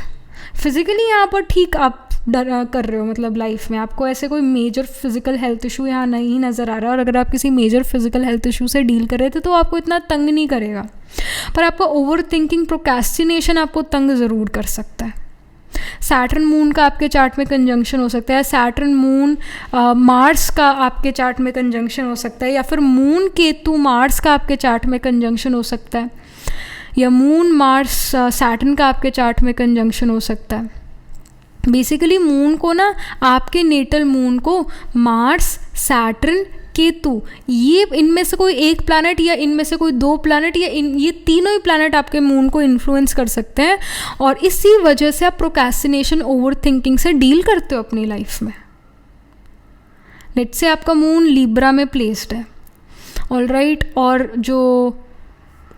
Physically यहाँ पर ठीक आप कर रहे हो, मतलब लाइफ में आपको ऐसे कोई मेजर फिजिकल हेल्थ इशू यहाँ नहीं नज़र आ रहा। और अगर आप किसी मेजर फिजिकल हेल्थ इशू से डील कर रहे थे तो आपको इतना तंग नहीं करेगा, पर आपका ओवर थिंकिंग, प्रोक्रेस्टिनेशन आपको तंग ज़रूर कर सकता है। सैटर्न मून का आपके चार्ट में कंजंक्शन हो सकता है, सैटर्न मून मार्स का आपके चार्ट में कंजंक्शन हो सकता है, या फिर मून केतु मार्स का आपके चार्ट में कंजंक्शन हो सकता है, या मून मार्स सैटर्न का आपके चार्ट में कंजंक्शन हो सकता है। बेसिकली मून को ना, आपके नेटल मून को मार्स, सैटर्न, केतु, ये इनमें से कोई एक प्लैनेट या इनमें से कोई दो प्लैनेट या ये तीनों ही प्लैनेट आपके मून को इन्फ्लुएंस कर सकते हैं। और इसी वजह से आप प्रोक्रेस्टिनेशन, ओवर थिंकिंग से डील करते हो अपनी लाइफ में। लेट्स से आपका मून लिब्रा में प्लेस्ड है, ऑलराइट, और जो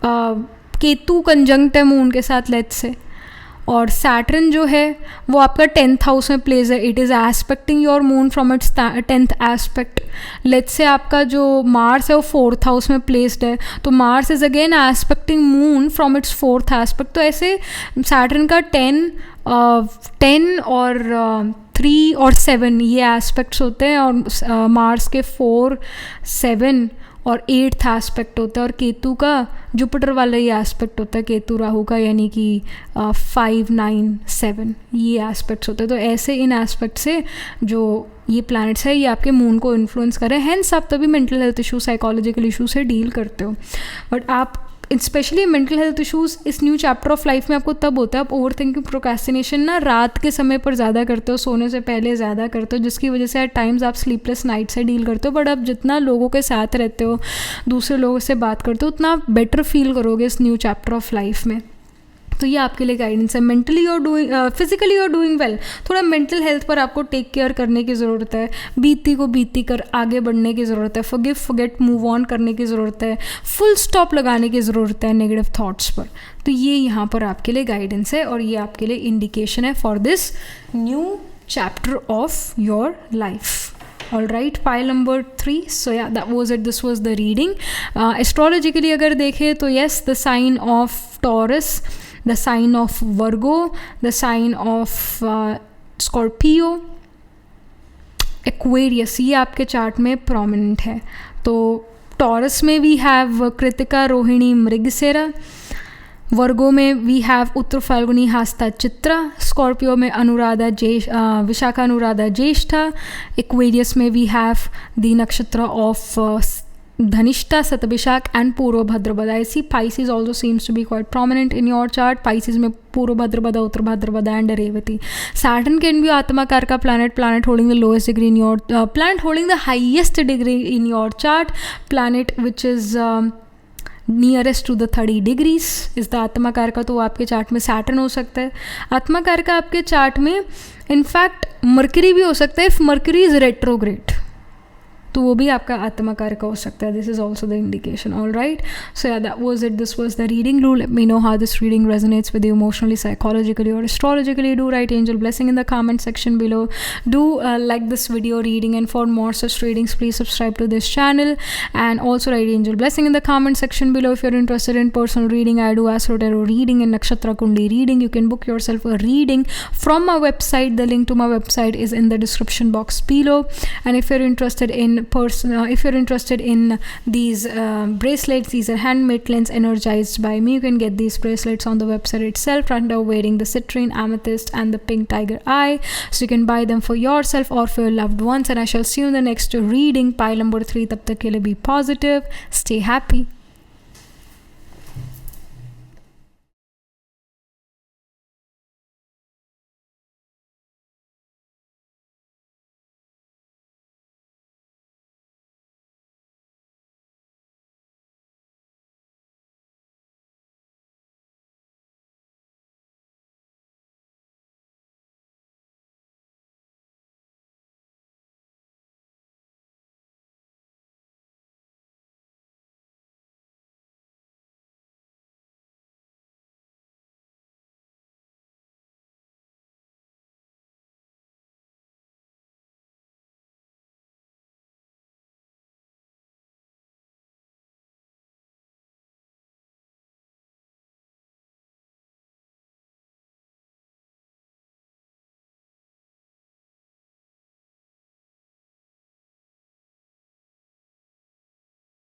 केतु कंजंक्ट है मून के साथ, लेट्स से, और सैटर्न जो है वो आपका 10th हाउस में प्लेस है। It is expecting your moon from its 10th aspect. Let's say आपका जो मार्स है वो 4th हाउस में प्लेस्ड है, तो Mars is again expecting moon from its 4th aspect. तो ऐसे सैटर्न का 10 और 3 और 7 ये एस्पेक्ट्स होते हैं, और मार्स के 4, 7 और 8th एस्पेक्ट होता है, और केतु का जुपिटर वाला ये एस्पेक्ट होता है, केतु राहु का, यानी कि 5, 9, 7 ये एस्पेक्ट्स होते हैं। तो ऐसे इन एस्पेक्ट से जो ये प्लैनेट्स है ये आपके मून को इन्फ्लुएंस कर रहे हैं, हैंस आप तभी mental health issue, psychological issue से डील करते हो। बट आप स्पेशली मेंटल हेल्थ इश्यूज इस न्यू चैप्टर ऑफ लाइफ में आपको तब होता है, आप ओवर थिंकिंग, प्रोक्रेस्टिनेशन ना रात के समय पर ज़्यादा करते हो, सोने से पहले ज़्यादा करते हो, जिसकी वजह से एट टाइम्स आप स्लीपलेस नाइट से डील करते हो। बट आप जितना लोगों के साथ रहते हो, दूसरे लोगों से बात करते हो, उतना आप बेटर फील करोगे इस न्यू चैप्टर ऑफ लाइफ में। तो ये आपके लिए गाइडेंस है। मेंटली और डूइंग, फिजिकली और डूइंग वेल, थोड़ा मेंटल हेल्थ पर आपको टेक केयर करने की ज़रूरत है, बीती को बीती कर आगे बढ़ने की ज़रूरत है, फॉरगिव, फॉरगेट, मूव ऑन करने की ज़रूरत है, फुल स्टॉप लगाने की ज़रूरत है नेगेटिव थॉट्स पर। तो ये यहाँ पर आपके लिए गाइडेंस है, और ये आपके लिए इंडिकेशन है for this new chapter of your life. All right, pile number 3. So yeah, that was it. This was the reading. Astrologically अगर देखें तो yes, the sign of Taurus, the sign of Virgo, the sign of Scorpio, Aquarius, ये आपके chart में prominent है। तो Taurus में we have Krittika, Rohini, Mrigashira. Virgo में we have Uttara Phalguni, Hasta, Chitra. Scorpio में अनुराधा, विशाखा, अनुराधा, ज्येष्ठा। एक्वेरियस में we have the nakshatra of Dhanishta, Shatabhisha and Purva Bhadrapada. ऐसी Pisces also seems to be quite prominent in your chart. Pisces में Purva Bhadrapada, Uttara Bhadrapada and Revati. Saturn can be आत्माकार का planet holding the lowest degree in your planet holding the highest degree in your chart, planet which is nearest to the 30 degrees is the आत्माकार का। तो आपके chart में Saturn हो सकता है। आत्माकार का आपके चार्ट में इनफैक्ट मरकरी भी हो सकता है, इफ मरकरी इज रेट्रोग्रेड, तो वो भी आपका आत्माकार का हो सकता है। This is also the indication. All right, so या that was it, this was the reading. Do let me know how this reading resonates with you emotionally, psychologically or astrologically. Do write angel blessing in the comment section below. Do like this video reading, and for more such readings please subscribe to this channel, and also write angel blessing in the comment section below. If you're interested in personal reading, I do astro tarot reading and nakshatra kundi reading. You can book yourself a reading from my website. The link to my website is in the description box below. And if you're interested in if you're interested in these bracelets, these are handmade cleanse energized by me. You can get these bracelets on the website itself under wearing the citrine, amethyst and the pink tiger eye. So you can buy them for yourself or for your loved ones. And I shall see you in the next reading. Pile number 3. Tab tak ke liye be positive, stay happy.